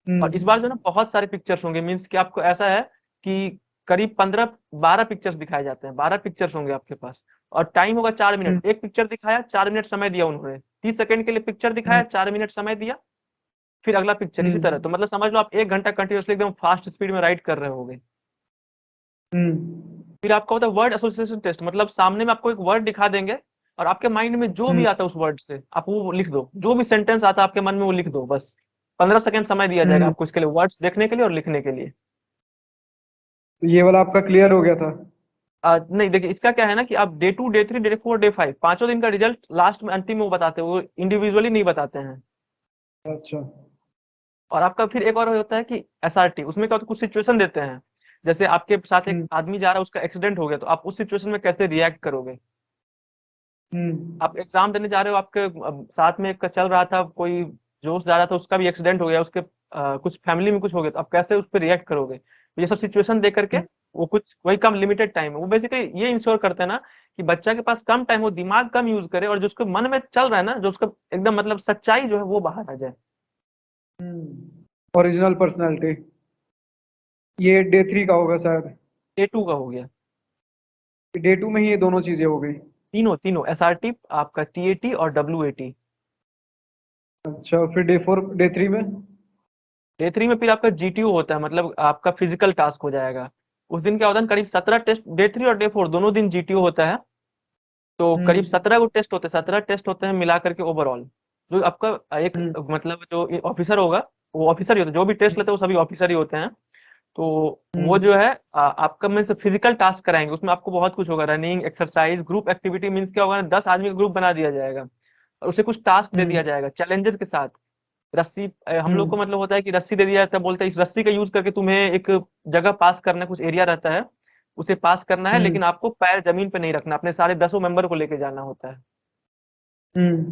और इस बार जो है ना हम्म। बहुत सारे पिक्चर्स होंगे, मीन्स कि आपको ऐसा है कि करीब 15-12 पिक्चर्स दिखाए जाते हैं, 12 पिक्चर्स होंगे आपके पास। और टाइम होगा 4 मिनट, हम्म। एक पिक्चर दिखाया, 4 मिनट समय दिया उन्होंने, 30 सेकंड के लिए पिक्चर दिखाया, हम्म। 4 मिनट समय दिया, फिर अगला पिक्चर, इसी तरह। हम्म। तो मतलब समझ लो आप 1 घंटा कंटिन्यूसली एकदम फास्ट स्पीड में राइड कर रहे होगे। हम्म। फिर आपका होता है वर्ड एसोसिएशन टेस्ट, मतलब सामने में आपको एक वर्ड दिखा देंगे, और आपके माइंड में जो भी हम्म। आता है उस वर्ड से आप वो लिख दो, जो भी सेंटेंस आता है आपके मन में वो लिख दो बस। 15 सेकंड समय दिया जाएगा हम्म। आपको इसके लिए, वर्ड्स देखने के लिए और लिखने के लिए। तो ये वाला आपका क्लियर हो गया था? नहीं, देखिए इसका क्या है ना कि आप डे 2, डे 3, डे 4, डे 5 पांचों दिन का रिजल्ट लास्ट में अंतिम में वो बताते हैं, वो इंडिविजुअली नहीं बताते हैं। अच्छा। और आपका फिर एक और होता है कि SRT, उसमें क्या होता है, कुछ सिचुएशन देते हैं, जैसे आपके साथ एक हम्म। आदमी जा रहा है, उसका एक्सीडेंट हो गया, तो आप उस सिचुएशन में कैसे रिएक्ट करोगे। हम्म। आप एग्जाम देने जा रहे हो, आपके साथ में एक चल रहा था, कोई दोस्त जा रहा था, उसका भी एक्सीडेंट हो गया, उसके कुछ फैमिली में कुछ हो गया, तो आप कैसे उस पर रिएक्ट करोगे, तो ये सब सिचुएशन दे करके हम्म। वो कुछ वही कम लिमिटेड टाइम है, वो बेसिकली ये इंश्योर करते हैं ना कि बच्चा के पास कम टाइम हो, दिमाग कम यूज करे, और जो उसके मन में चल रहा है ना, जो उसका एकदम मतलब सच्चाई जो है वो बाहर आ जाए। ओरिजिनल पर्सनालिटी, ये डे 3 का होगा शायद? डे 2 का हो गया। डे 2 में ही ये दोनों चीजें हो गई? तीनों तीनों SRT, आपका TAT और WAT। अच्छा, फिर डे 3 में? डे 3 में फिर आपका GTO होता है, मतलब आपका फिजिकल टास्क हो जाएगा। उस दिन क्या होता है, करीब 17 टेस्ट, डे 3 और डे 4 दोनों दिन GTO होता है। तो करीब हम्म। 17 को टेस्ट होते हैं, 17 टेस्ट होते हैं मिला करके ओवरऑल। जो आपका एक हम्म मतलब जो ऑफिसर होगा, वो ऑफिसर ही होता है, जो भी टेस्ट लेते हैं वो सभी ऑफिसर ही होते हैं। तो वो हम्म जो है आपका मीन्स फिजिकल टास्क कराएंगे, उसमें आपको बहुत कुछ होगा, running, exercise, group activity. Means क्या होगा ना, 10 आदमी का ग्रुप बना दिया जाएगा और उसे कुछ टास्क दे दिया हम्म जाएगा चैलेंजेस के साथ। रस्सी, हम लोग को हम्म मतलब होता है कि रस्सी दे दिया जाता है, बोलते हैं इस रस्सी का यूज करके तुम्हें एक जगह पास करना है, कुछ एरिया रहता है उसे पास करना है, हम्म लेकिन आपको पैर जमीन पे नहीं रखना, अपने सारे 10 मेंबर को लेके जाना होता है। हम्म।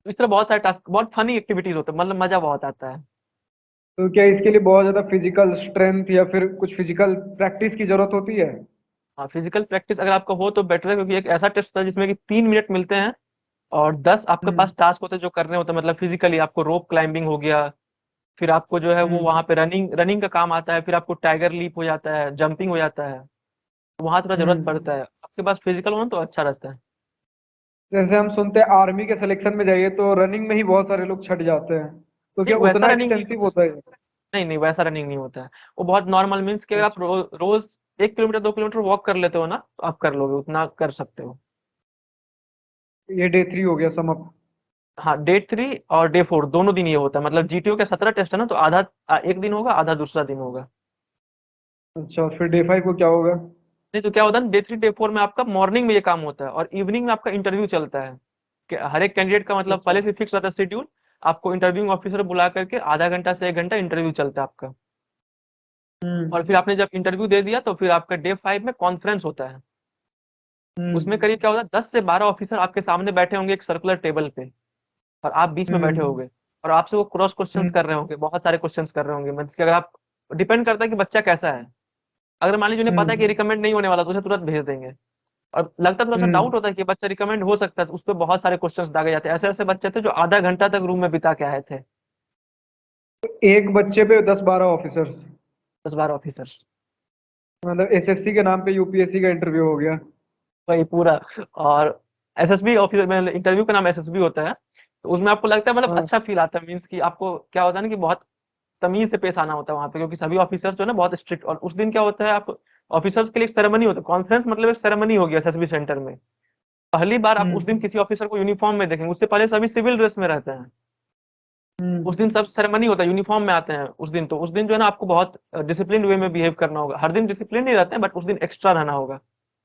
तो इस तरह बहुत सारे टास्क, बहुत फनी एक्टिविटीज होते हैं, मतलब मजा बहुत आता है। तो क्या इसके लिए बहुत ज्यादा फिजिकल स्ट्रेंथ या फिर कुछ फिजिकल प्रैक्टिस की जरूरत होती है? हाँ, फिजिकल प्रैक्टिस अगर आपका हो तो बेटर है, क्योंकि एक ऐसा टेस्ट होता है जिसमें कि 3 मिनट मिलते हैं और 10 आपके हम्म पास टास्क होते हैं जो करने होते हैं। मतलब फिजिकली आपको रोप क्लाइंबिंग हो गया, फिर आपको जो है वो हम्म वहां पे रनिंग रनिंग का काम आता है, फिर आपको टाइगर लीप हो जाता है, जंपिंग हो जाता है। तो वहां थोड़ा जरूरत पड़ता हम्म। है, आपके पास फिजिकल होना तो अच्छा रहता है। जैसे हम सुनते हैं आर्मी के सिलेक्शन में जाइए तो रनिंग में ही बहुत सारे लोग छट जाते हैं, तो नहीं, क्या वैसा उतना रनिंग नहीं एक्सटेंसिव होता है। होता है? नहीं नहीं, वैसा रनिंग नहीं होता है। वो बहुत नॉर्मल, मीन्स कि अगर आप अच्छा, रोज 1 किलोमीटर 2 किलोमीटर वॉक कर लेते हो ना, तो आप कर लोगे, उतना कर सकते हो। ये डे 3 हो गया सम अप। हाँ, डे 3 और डे 4 दोनों दिन ये होता है। मतलब जीटीओ के 17 टेस्ट है ना, तो आधा एक दिन होगा, आधा दूसरा दिन होगा। अच्छा, और फिर डे 5 को क्या होगा? नहीं तो क्या होता है ना, डे 3 डे 4 में आपका मॉर्निंग में ये काम होता है और इवनिंग में आपका इंटरव्यू चलता है। कि हर एक कैंडिडेट का मतलब अच्छा। पहले से फिक्स रहता है शेड्यूल। आपको इंटरव्यू ऑफिसर बुला करके आधा घंटा से 1 घंटा इंटरव्यू चलता है आपका। और फिर हम्म आपने जब इंटरव्यू दे दिया तो फिर आपका डे 5 में कॉन्फ्रेंस होता है। उसमें हम्म करीब क्या होता है, 10 से 12 ऑफिसर आपके सामने बैठे होंगे एक सर्कुलर टेबल पे, और आप बीच में बैठे हम्म होंगे। और आपसे वो क्रॉस क्वेश्चंस हम्म कर रहे होंगे, बहुत सारे क्वेश्चंस कर रहे होंगे। मतलब कि अगर आप, डिपेंड करता है कि बच्चा कैसा है। अगर मान लीजिए उन्हें पता है कि हम्म रिकमेंड नहीं होने वाला, तो उसे तुरंत भेज देंगे। और लगता है थोड़ा सा हम्म। डाउट होता है कि बच्चा रिकमेंड हो सकता है, तो उस पर बहुत सारे क्वेश्चंस दागे जाते हैं। ऐसे ऐसे बच्चे थे जो आधा घंटा तक रूम में बिता के आए थे। एक बच्चे पे 10-12 ऑफिसर्स? 10 12 ऑफिसर्स। मतलब एसएससी के नाम पे यूपीएससी का इंटरव्यू हो गया। वही पूरा। और एसएसबी ऑफिसर में इंटरव्यू का नाम एसएसबी होता है। तो उसमें आपको लगता है मतलब हाँ। अच्छा फील आता है, मीन्स कि आपको क्या होता है ना कि बहुत तमीज से पेश आना होता है वहां पे, क्योंकि सभी ऑफिसर्स जो है ना बहुत स्ट्रिक्ट। और उस दिन क्या होता है, आप ऑफिसर्स के लिए एक सेरेमनी होता है, कॉन्फ्रेंस मतलब एक सेरेमनी होगी एसएसबी सेंटर में। पहली बार आप उस दिन हम्म किसी ऑफिसर को यूनिफॉर्म में देखेंगे, उससे पहले सभी सिविल ड्रेस में रहते हैं। उस दिन हम्म सब सेरेमनी होता है, यूनिफॉर्म में आते हैं उस दिन। तो उस दिन जो है ना आपको बहुत डिसिप्लिन वे में बिहेव करना होगा। हर दिन डिसिप्लिन नहीं रहते हैं, बट उस दिन एक्स्ट्रा रहना होगा।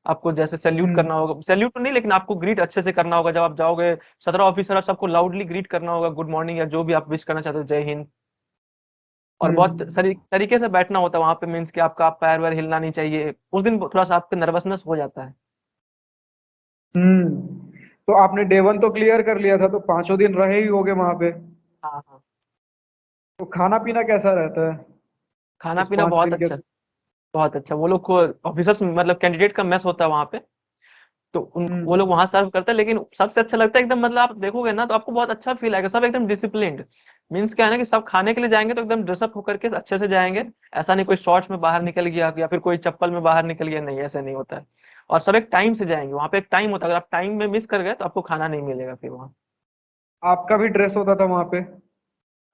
आपको जैसे सैल्यूट हम्म करना होगा, सैल्यूट तो नहीं, लेकिन आपको ग्रीट अच्छे से करना होगा। जब आप जाओगे 17 ऑफिसर, सबको लाउडली ग्रीट करना होगा, गुड मॉर्निंग या जो भी आप विश करना चाहते हो, जय हिंद। और बहुत हम्म सरी तरीके से बैठना होता है वहां पे, मीन्स कि आपका पैर वैर हिलना नहीं चाहिए। उस दिन थोड़ा सा आपको नर्वसनेस हो जाता है। तो आपने डे 1 तो क्लियर कर लिया था, तो पांचों दिन रहे ही होगे वहां पे। हाँ हाँ। तो खाना पीना कैसा रहता है खाना उस पीना पांच बहुत दिन के? अच्छा। बहुत अच्छा, वो लोग को ऑफिसर्स मतलब कैंडिडेट का मेस होता है वहां पे। तो वो लोग हम्म वहां सर्व करते हैं, लेकिन सबसे अच्छा लगता है एकदम, मतलब आप देखोगे ना तो आपको बहुत अच्छा फील आएगा। सब एकदम डिसिप्लिन्ड। मीन्स क्या है ना कि सब खाने के लिए जाएंगे तो एकदम ड्रेसअप होकर के अच्छे से जाएंगे। ऐसा नहीं कोई शॉर्ट्स में बाहर निकल गया या फिर कोई चप्पल में बाहर निकल गया, नहीं, ऐसा नहीं होता है। और सब एक टाइम से जाएंगे, वहां पे एक टाइम होता है, अगर आप टाइम में मिस कर गए तो आपको खाना नहीं मिलेगा फिर वहाँ। आपका भी ड्रेस होता था वहां पे?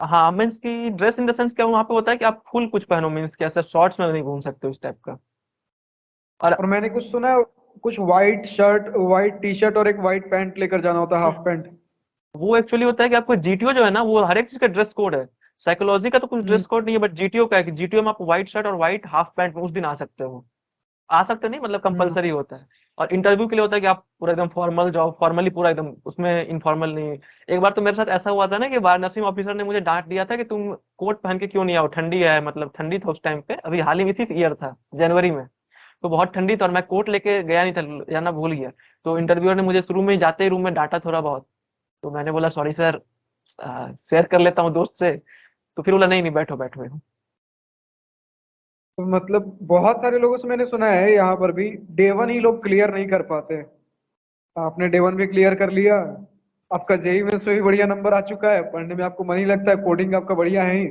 हाँ, मीन्स की ड्रेस इन द सेंस क्या वहाँ पे होता है कि आप फुल कुछ पहनो, मीन्स कि ऐसे शॉर्ट्स में नहीं घूम सकते हो, इस टाइप का। और और मैंने कुछ सुना है, कुछ white shirt, white T shirt और एक वाइट पैंट लेकर जाना होता है, हाफ पैंट। वो एक्चुअली होता है कि आपको जीटीओ जो है ना, वो हर एक चीज का ड्रेस कोड है। साइकोलॉजी का तो कुछ हम्म ड्रेस कोड नहीं है, बट जीटीओ का है कि जीटीओ में आप व्हाइट शर्ट और व्हाइट हाफ पैंट में उस दिन आ सकते हो। आ सकते नहीं, मतलब हम्म कंपलसरी होता है। और इंटरव्यू के लिए होता है कि आप पूरा एकदम फॉर्मल जाओ, फॉर्मली पूरा एकदम, उसमें इनफॉर्मल नहीं। एक बार तो मेरे साथ ऐसा हुआ था ना कि वाराणसी ऑफिसर ने मुझे डांट दिया था कि तुम कोट पहन के क्यों नहीं आओ, ठंडी है। मतलब ठंडी था उस टाइम पे, अभी हाल ही में इसी ईयर था, जनवरी में। तो बहुत ठंडी था और मैं कोट लेके गया नहीं था, जाना भूल गया। तो इंटरव्यूअर ने मुझे शुरू में ही जाते ही रूम में डांटा थोड़ा बहुत। तो मैंने बोला सॉरी सर, शेयर कर लेता हूँ दोस्त से। तो फिर बोला नहीं नहीं, बैठो बैठो। तो मतलब बहुत सारे लोगों से मैंने सुना है यहाँ पर भी डे 1 ही लोग क्लियर नहीं कर पाते। आपने डे 1 भी क्लियर कर लिया, आपका जेई में से भी बढ़िया नंबर आ चुका है, पढ़ने में आपको मन ही लगता है, कोडिंग आपका बढ़िया है ही।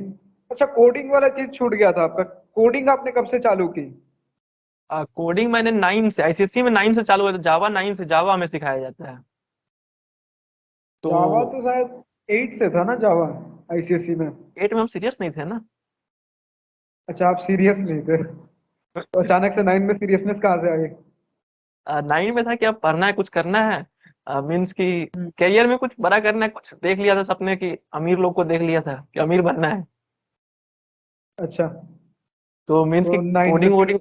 अच्छा, कोडिंग वाला चीज छूट गया था आपका। कोडिंग आपने कब से चालू की? कोडिंग मैंने 9 से, आईसीएससी में 9 से चालू हुआ था, जावा 9 से जावा हमें सिखाया जाता है। तो जावा तो शायद 8 से था ना, जावा आईसीएसई में। 8 में हम सीरियस नहीं थे ना। अच्छा, आप सीरियस नहीं थे, तो अचानक से 9 में सीरियसनेस कहाँ से आ गई? 9 में था कि अब पढ़ना है, कुछ करना है। मीन्स कि हम्म, करियर में कुछ बड़ा करना है, कुछ देख लिया था सपने की, अमीर लोग को देख लिया था कि अमीर बनना है। अच्छा। तो मीन्स कि तो 9 में कोडिंग फिर वोडिंग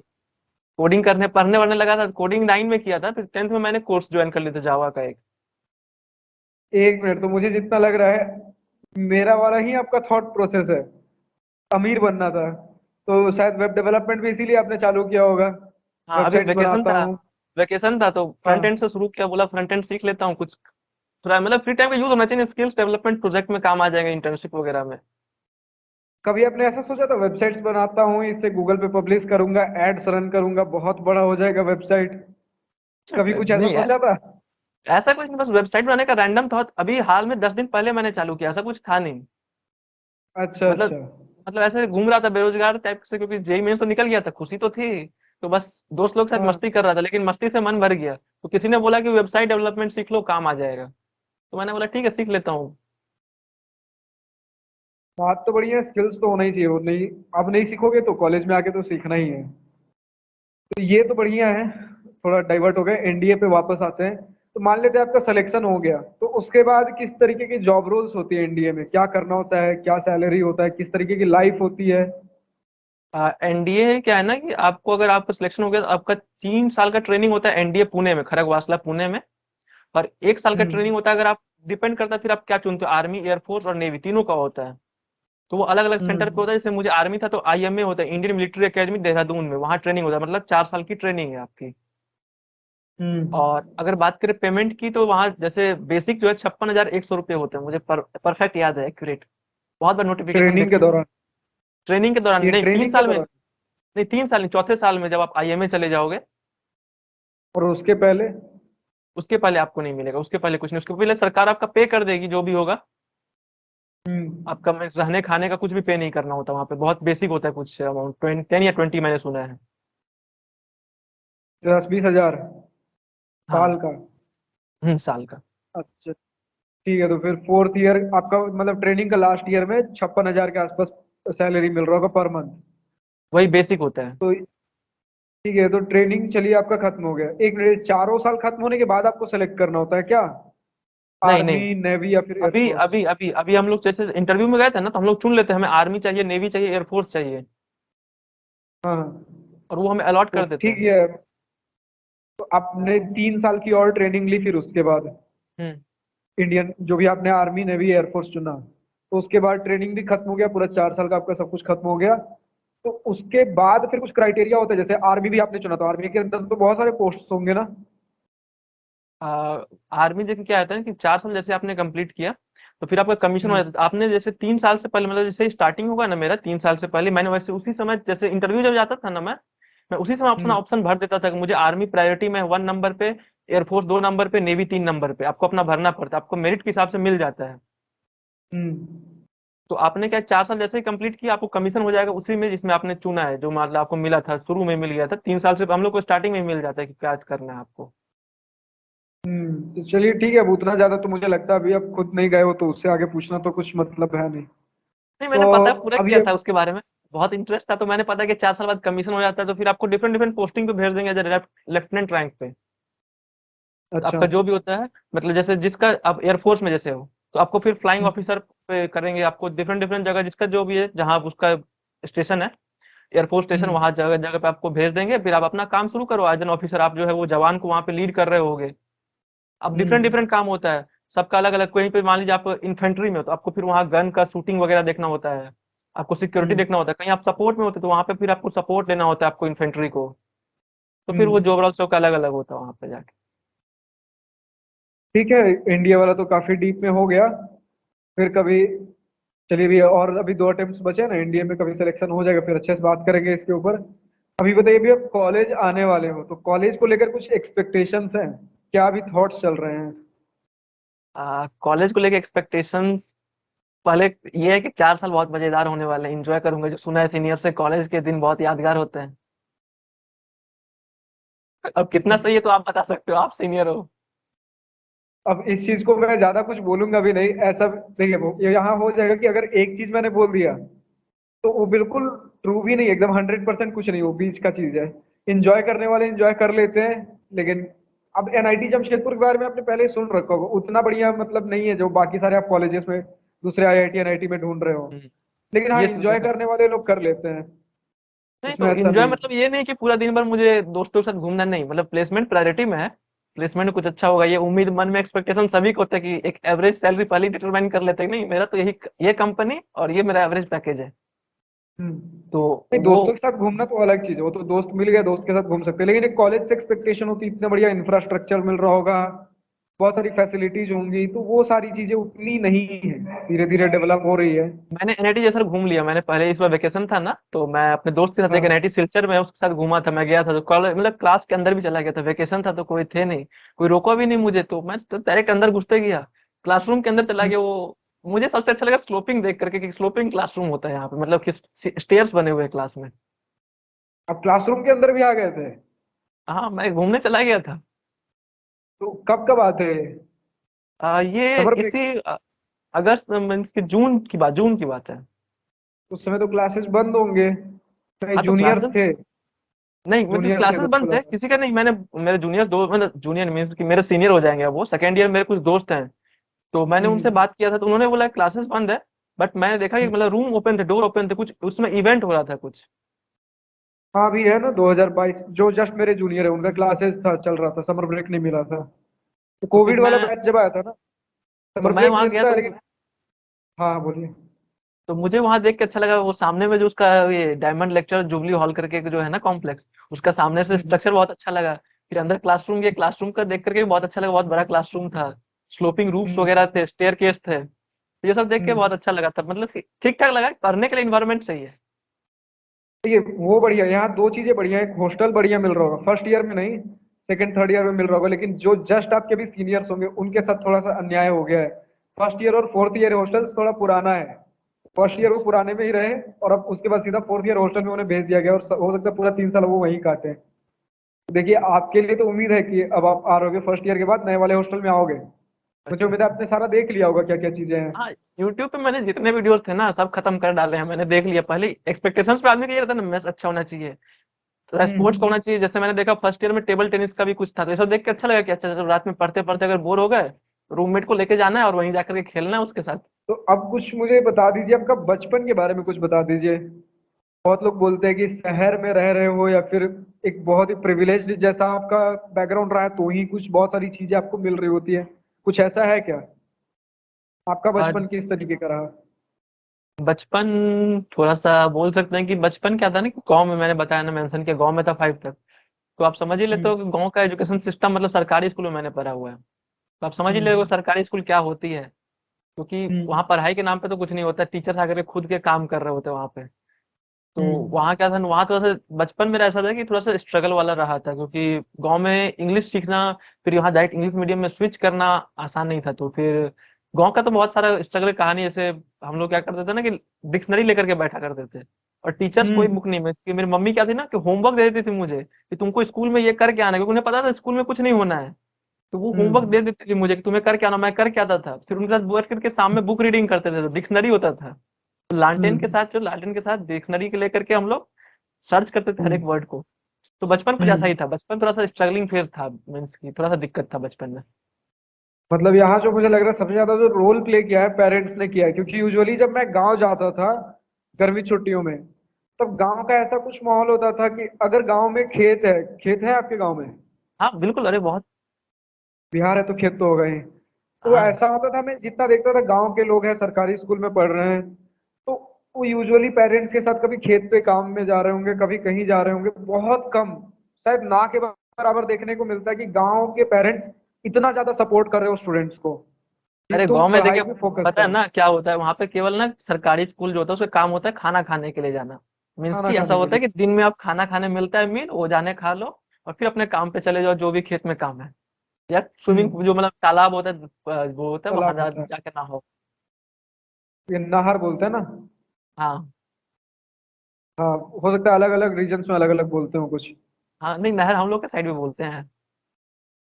कोडिंग करने पढ़ने वढ़ने लगा था। कोडिंग 9 में किया था, फिर 10th में मैंने कोर्स ज्वाइन कर लिया था जावा का एक। 1 मिनट, तो मुझे जितना लग रहा है मेरा वाला ही आपका थॉट प्रोसेस है, अमीर बनना था। तो शायद वेब डेवलपमेंट भी इसीलिए आपने चालू किया होगा, हाँ, अभी वेबसाइट्स बनाता हूँ। वेकेशन था तो फ्रंट हाँ, एंड से शुरू किया, बोला फ्रंट एंड सीख लेता हूँ कुछ, थोड़ा मतलब फ्री टाइम का यूज होना चाहिए, स्किल्स डेवलपमेंट प्रोजेक्ट में काम आ जाएगा, इंटर्नशिप वगैरह में। कभी आपने ऐसा सोचा था वेबसाइट्स बनाता हूँ इसे गूगल पे पब्लिश करूंगा, एड्स रन करूंगा, बहुत बड़ा हो जाएगा वेबसाइट, कभी कुछ ऐसा नहीं, सोचा था? ऐसा कुछ नहीं, बस वेबसाइट बनाने का रैंडम थॉट, अभी हाल में 10 दिन पहले मैंने चालू किया, ऐसा कुछ था नहीं। अच्छा मतलब अच्छा। मतलब ऐसे घूम रहा था बेरोजगार टाइप से, क्योंकि जेई मेंस तो निकल गया था, खुशी तो थी। तो बस दोस्त लोग के साथ हाँ, मस्ती कर रहा था, लेकिन मस्ती से मन भर गया, तो किसी ने बोला कि वेबसाइट डेवलपमेंट सीख लो, काम आ जाएगा। तो मैंने बोला ठीक है, सीख लेता हूँ। बात तो बढ़िया है, स्किल्स तो होना ही चाहिए, वो नहीं, अब नहीं सीखोगे तो कॉलेज में आके तो सीखना ही है। तो ये तो बढ़िया है। थोड़ा डाइवर्ट हो गए, एनडीए पे वापस आते हैं। तो मान लेते हैं आपका सिलेक्शन हो गया, तो उसके बाद किस तरीके की जॉब रोल्स होती है एनडीए में, क्या करना होता है, क्या सैलरी होता है, किस तरीके की लाइफ होती है? एनडीए क्या है ना कि आपको, अगर आपका सिलेक्शन हो गया तो आपका 3 साल का ट्रेनिंग होता है एनडीए पुणे में, खड़गवासला पुणे में। और 1 साल का ट्रेनिंग हम्म होता है, अगर आप डिपेंड करता है फिर आप क्या चुनते हो, आर्मी, एयरफोर्स और नेवी, तीनों का होता है। तो वो अलग अलग सेंटर पे हम्म होता है। जैसे मुझे आर्मी था तो आईएमए होता है, इंडियन मिलिट्री एकेडमी देहरादून में, वहाँ ट्रेनिंग होता है, मतलब 4 साल की ट्रेनिंग है आपकी। हम्म। और अगर बात करें पेमेंट की, तो वहाँ जैसे बेसिक जो है 56,100 रुपये होते हैं, मुझे परफेक्ट याद है, एक्यूरेट। बहुत बार नोटिफिकेशन ट्रेनिंग के देखता हूँ। दौरान? ट्रेनिंग के दौरान ये नहीं, तीन ट्रेनिंग के साल में दौरान? नहीं, 3 साल नहीं, चौथे साल में जब आप आईएमए चले जाओगे। और उसके पहले? उसके पहले आपको नहीं मिलेगा, उसके पहले कुछ नहीं, उसके पहले सरकार आपका पे कर देगी जो भी होगा। हम्म। आपका रहने खाने का कुछ भी पे नहीं करना होता वहाँ पे, बहुत बेसिक होता है, कुछ अमाउंट 10 या 20 मैंने सुना है। 10-20 हजार हाँ। साल का? साल का। अच्छा, ठीक है। तो फिर फोर्थ ईयर आपका मतलब ट्रेनिंग का लास्ट ईयर में 56 हजार के आसपास सैलरी मिल रहा होगा पर मंथ? वही बेसिक होता है। तो ठीक है, तो ट्रेनिंग चलिए आपका खत्म हो गया, एक मिनट, चारों साल खत्म होने के बाद आपको सेलेक्ट करना होता है क्या? नहीं आर्मी, नहीं, नेवी या फिर अभी एयरफोर्स? अभी अभी अभी हम लोग जैसे इंटरव्यू में गए थे ना, तो हम लोग चुन लेते हैं, हमें आर्मी चाहिए, नेवी चाहिए, एयरफोर्स चाहिए, हाँ हाँ। और वो हमें अलॉट तो कर देते ठीक हैं। है, तो आपने 3 साल की और ट्रेनिंग ली फिर उसके बाद, हम्म इंडियन जो भी आपने आर्मी नेवी एयरफोर्स चुना, तो उसके बाद ट्रेनिंग भी खत्म हो गया, पूरा 4 साल का आपका सब कुछ खत्म हो गया। तो उसके बाद फिर कुछ क्राइटेरिया होता है, जैसे आर्मी भी आपने चुना, तो आर्मी के अंदर तो बहुत सारे पोस्ट होंगे ना? आर्मी देखिए क्या होता है कि 4 साल जैसे आपने कंप्लीट किया, तो फिर आपका कमीशन हो हम्म जाता है। आपने जैसे 3 साल से पहले, मतलब जैसे स्टार्टिंग होगा ना मेरा 3 साल से पहले, मैंने वैसे उसी समय जैसे इंटरव्यू जब जाता था ना, मैं उसी समय ऑप्शन हम्म ऑप्शन भर देता था कि मुझे आर्मी प्रायोरिटी में 1 नंबर पे, एयरफोर्स 2 नंबर पे, नेवी 3 नंबर पे, आपको अपना भरना पड़ता है, आपको मेरिट के हिसाब से मिल जाता है। हम्म। तो आपने क्या 4 साल जैसे ही कंप्लीट किया, आपको कमीशन हो जाएगा उसी में जिसमें आपने चुना है, जो मतलब आपको मिला था शुरू में, मिल गया था 3 साल से, हम लोग को स्टार्टिंग में ही मिल जाता है कि क्या करना है आपको। तो चलिए ठीक है, अब उतना ज्यादा तो मुझे लगता है अभी आप खुद नहीं गए हो तो उससे आगे पूछना तो कुछ मतलब है नहीं। नहीं, तो मैंने पता पूरा अब किया ये, था उसके बारे में, बहुत इंटरेस्ट था, तो मैंने पता कि 4 साल बाद कमीशन हो जाता है, तो फिर आपको डिफरेंट डिफरेंट पोस्टिंग पे भेज देंगे एज लेफ्टिनेंट रैंक पे। तो अच्छा। आपका जो भी होता है, मतलब जैसे जिसका आप एयरफोर्स में जैसे हो, तो आपको फिर फ्लाइंग हम्म ऑफिसर पे करेंगे, आपको डिफरेंट डिफरेंट जगह जिसका जो भी है, जहाँ उसका स्टेशन है, एयरफोर्स स्टेशन, हम्म वहां जगह जगह पे आपको भेज देंगे, फिर आप अपना काम शुरू करो एज एन ऑफिसर, आप जो है वो जवान को वहां पे लीड कर रहे होगे। अब डिफरेंट हम्म डिफरेंट काम होता है, सबका अलग अलग, कहीं पे मान लीजिए आप इन्फेंट्री में हो, तो आपको फिर वहाँ गन का शूटिंग वगैरह देखना होता है, आपको सिक्योरिटी हम्म देखना होता है, कहीं आप सपोर्ट में होते तो वहां पे फिर आपको सपोर्ट लेना होता है, आपको इन्फेंट्री को। तो फिर वो हम्म। जॉब रोल सबका अलग अलग होता है वहां पे जाके। ठीक है, इंडिया वाला तो काफी डीप में हो गया। फिर कभी, चलिए भी, और अभी 2 अटेम्प्ट्स बचे हैं ना इंडिया में, कभी सिलेक्शन हो जाएगा फिर अच्छे से बात करेंगे इसके ऊपर। अभी बताइए, भी आप कॉलेज आने वाले हो तो कॉलेज को लेकर कुछ एक्सपेक्टेशंस हैं, क्या अभी थॉट्स चल रहे हैं? कॉलेज को लेके एक्सपेक्टेशंस, पहले ये है कि 4 साल बहुत मजेदार होने वाले हैं, एंजॉय करूंगा, जो सुना है सीनियर से, कॉलेज के दिन बहुत यादगार होते हैं। अब कितना सही है तो आप बता सकते हो, आप सीनियर हो। अब इस चीज को मैं ज्यादा कुछ बोलूंगा भी नहीं, ऐसा देखिए, ये यहाँ हो जाएगा कि अगर एक चीज मैंने बोल दिया तो वो बिल्कुल ट्रू भी नहीं, एकदम 100% कुछ नहीं, वो बीच का चीज है। इंजॉय करने वाले इंजॉय कर लेते हैं, लेकिन अब एनआईटी जमशेदपुर के बारे में आपने पहले ही सुन रखा होगा, उतना बढ़िया मतलब नहीं है जो बाकी सारे आप कॉलेजेस में दूसरे आईआईटी एनआईटी में ढूंढ रहे हो। हम्म, लेकिन हाँ, ये इंजॉय सुना। करने वाले लोग कर लेते हैं, नहीं उसमें तो ऐसा एंजॉय नहीं। मतलब ये नहीं कि पूरा दिन भर मुझे दोस्तों के साथ घूमना, नहीं मतलब प्लेसमेंट प्रायोरिटी में है। प्लेसमेंट में कुछ अच्छा होगा, ये उम्मीद मन में, एक्सपेक्टेशन सभी को होता है कि एक एवरेज सैलरी पहले डिटरमाइन कर लेते हैं। नहीं, मेरा तो यही, ये कंपनी और ये मेरा एवरेज पैकेज है। तो नहीं, वो दोस्तों के साथ घूमना तो अलग चीज है, वो तो दोस्त मिल गया दोस्त के साथ घूम सकते हैं, लेकिन एक कॉलेज से एक्सपेक्टेशन होती है इतना बढ़िया इंफ्रास्ट्रक्चर मिल रहा होगा, बहुत सारी फैसिलिटीज होंगी, तो वो सारी चीजें उतनी नहीं है, धीरे धीरे डेवलप हो रही है। मैंने एनआईटी जैसा घूम लिया। मैंने पहले इस बार वेकेशन था ना, तो मैं अपने दोस्त के साथ एक हाँ। एनआईटी सिलचर में उसके साथ घूमा था। मैं गया था तो कॉलेज मतलब क्लास के अंदर भी चला गया था, वेकेशन था तो कोई थे नहीं, कोई रोका भी नहीं मुझे, तो मैं तो डायरेक्ट अंदर घुसते गया, क्लासरूम के अंदर चला हम्म। गया। वो मुझे सबसे अच्छा लगा स्लोपिंग देख करके कि स्लोपिंग क्लासरूम होता है यहाँ पे, मतलब कि स्टेयर्स बने हुए हैं क्लास में। अब क्लासरूम के अंदर भी आ गए थे? हाँ, मैं घूमने चला गया था। तो कब कब आते हैं? ये समर ब्रेक? इसी अगस्त मीन्स की जून की बात है। उस समय तो क्लासेस बंद होंगे, हाँ तो जूनियर क्लासेस, थे? नहीं मतलब जूनियर थे क्लासेस तो बंद खुला थे था। किसी का नहीं। मैंने, मेरे जूनियर दो मतलब जूनियर मीन्स कि मेरे सीनियर हो जाएंगे, अब वो सेकेंड ईयर मेरे कुछ दोस्त हैं, तो मैंने उनसे हम्म। बात किया था तो उन्होंने बोला क्लासेस बंद है। बट मैंने देखा कि हम्म। मतलब रूम ओपन थे, डोर ओपन थे, कुछ उसमें इवेंट हो रहा था कुछ। हाँ, भी है ना 2022, जो जस्ट मेरे जूनियर है उनका क्लासेस था, चल रहा था, समर ब्रेक नहीं मिला था। तो तो फिर कोविड वाला मैं बैच जब आया था ना, तो समर मैं ब्रेक वहां गया मिलता है तो लेकिन। हाँ, बोलिए। तो मुझे वहां देख के अच्छा लगा। वो सामने में जो उसका ये डायमंड लेक्चर जुबली हॉल करके जो है ना कॉम्प्लेक्स, उसका सामने से हम्म। स्ट्रक्चर बहुत अच्छा लगा। फिर अंदर क्लासरूम, ये क्लासरूम का देख करके भी बहुत अच्छा लगा, बहुत बड़ा क्लासरूम था, स्लोपिंग रूफ्स हम्म। वगैरह थे, स्टेयर केस थे, तो ये सब देख के हम्म। बहुत अच्छा लगा था। मतलब ठीक ठाक लगा, पढ़ने के लिए इन्वायरमेंट सही है। ये वो बढ़िया, यहाँ दो चीजें बढ़िया है, एक हॉस्टल बढ़िया मिल रहा होगा, फर्स्ट ईयर में नहीं, सेकंड थर्ड ईयर में मिल रहा होगा, लेकिन जो जस्ट आपके भी सीनियर्स होंगे उनके साथ थोड़ा सा अन्याय हो गया है। फर्स्ट ईयर और फोर्थ ईयर हॉस्टल थोड़ा पुराना है, फर्स्ट अच्छा ईयर वो अच्छा। पुराने में ही रहे, और अब उसके बाद सीधा फोर्थ ईयर हॉस्टल में उन्हें भेज दिया गया, और हो सकता है पूरा 3 साल वो वहीं काटे। देखिए, आपके लिए तो उम्मीद है कि अब आप आ रहोगे फर्स्ट ईयर के बाद नए वाले हॉस्टल में आओगे, मुझे अच्छा उम्मीद है अच्छा। आपने सारा देख लिया होगा क्या क्या चीजें हैं। हाँ, यूट्यूब पे मैंने जितने वीडियोस थे ना सब खत्म कर डाले हैं, मैंने देख लिया। पहले एक्सपेक्टेशंस पे आदमी का ये रहता है ना, मैथ अच्छा होना चाहिए, तो स्पोर्ट्स का हम्म। होना चाहिए। जैसे मैंने देखा फर्स्ट ईयर में टेबल टेनिस का भी कुछ था, तो ये सब देख के अच्छा लगा कि अच्छा चलो रात में पढ़ते पढ़ते अगर बोर हो गए, रूममेट को लेके जाना है और वहीं जाकर के खेलना है उसके साथ। तो अब कुछ मुझे बता दीजिए, आपका बचपन के बारे में कुछ बता दीजिए। बहुत लोग बोलते हैं कि शहर में रह रहे हो या फिर एक बहुत ही प्रिविलेज्ड जैसा आपका बैकग्राउंड रहा है, तो ही कुछ बहुत सारी चीजें आपको मिल रही होती है, कुछ ऐसा है क्या? आपका और बचपन किस तरीके का रहा? बचपन थोड़ा सा बोल सकते हैं कि बचपन क्या था ना कि गांव में, मैंने बताया ना, मेंशन किया गांव में था 5 तक, तो आप समझ ही लेते हम्म। हो कि गांव का एजुकेशन सिस्टम मतलब सरकारी स्कूल में मैंने पढ़ा हुआ है, तो आप समझ ही ले हम्म। सरकारी स्कूल क्या होती है। क्योंकि हम्म। वहाँ पढ़ाई के नाम पे तो कुछ नहीं होता, टीचर्स आकर के खुद के काम कर रहे होते हैं वहाँ पे। तो हम्म। वहाँ क्या था ना, वहाँ थोड़ा सा बचपन मेरा ऐसा था कि थोड़ा सा स्ट्रगल वाला रहा था, क्योंकि गांव में इंग्लिश सीखना, फिर यहाँ डायरेक्ट इंग्लिश मीडियम में स्विच करना आसान नहीं था। तो फिर गांव का तो बहुत सारा स्ट्रगल कहानी, जैसे हम लोग क्या करते थे ना कि डिक्शनरी लेकर के बैठा करते थे, और टीचर्स कोई हम्म। बुक नहीं, मैं मेरी मम्मी क्या थी ना कि होमवर्क दे देती थी मुझे कि तुमको स्कूल में ये करके आना है, क्योंकि उन्हें पता था स्कूल में कुछ नहीं होना है, तो वो होमवर्क हम्म। दे देती थी मुझे कि तुम्हें करके आना। मैं करके आता था, फिर उनके साथ बैठ करके सामने बुक रीडिंग करते थे, तो डिक्शनरी होता था, तो हम्म। लालटेन के साथ डिक्शनरी के लेकर के हम लोग सर्च करते थे हर एक हम्म। वर्ड को। तो बचपन कुछ ऐसा हम्म। ही था, बचपन थोड़ा सा स्ट्रगलिंग फेज था, मीन्स की थोड़ा सा दिक्कत था बचपन में। मतलब यहाँ जो मुझे लग रहा है सबसे ज्यादा जो रोल प्ले किया है पेरेंट्स ने किया है, क्योंकि यूजुअली जब मैं गांव जाता था गर्मी छुट्टियों में, तब गांव का ऐसा कुछ माहौल होता था कि अगर गांव में खेत है, खेत है आपके गांव में? हाँ बिल्कुल, अरे बहुत। बिहार है तो खेत तो होगा ही। तो हाँ ऐसा होता था, मैं जितना देखता था गांव के लोग हैं सरकारी स्कूल में पढ़ रहे हैं, तो वो यूजुअली पेरेंट्स के साथ कभी खेत पे काम में जा रहे होंगे, कभी कहीं जा रहे होंगे, बहुत कम, शायद ना के बराबर देखने को मिलता है कि गांव के पेरेंट्स इतना ज्यादा सपोर्ट कर रहे हो स्टूडेंट्स को कि अरे तुम गांव में पढ़ाई देखिए, पे फोकस पता है करो। ना क्या होता है वहां पे, केवल ना सरकारी स्कूल जो होता है उसका काम होता है खाना खाने के लिए जाना। मीन्स खाना की ऐसा खाने के होता है लिए। कि दिन में आप खाना खाने मिलता है मील, वो जाने खा लो और फिर अपने काम पे चले जाओ, जो भी खेत में काम है, या स्विमिंग हम्म। जो मतलब तालाब होता है, वो होता है वहां तालाब होता है, जाके नहाओ। ये नहर बोलते हैं ना? हाँ हाँ, हो सकता है अलग अलग रीजन्स में अलग अलग बोलते हो कुछ। हाँ, नहीं नहर हम लोग के साइड में बोलते हैं।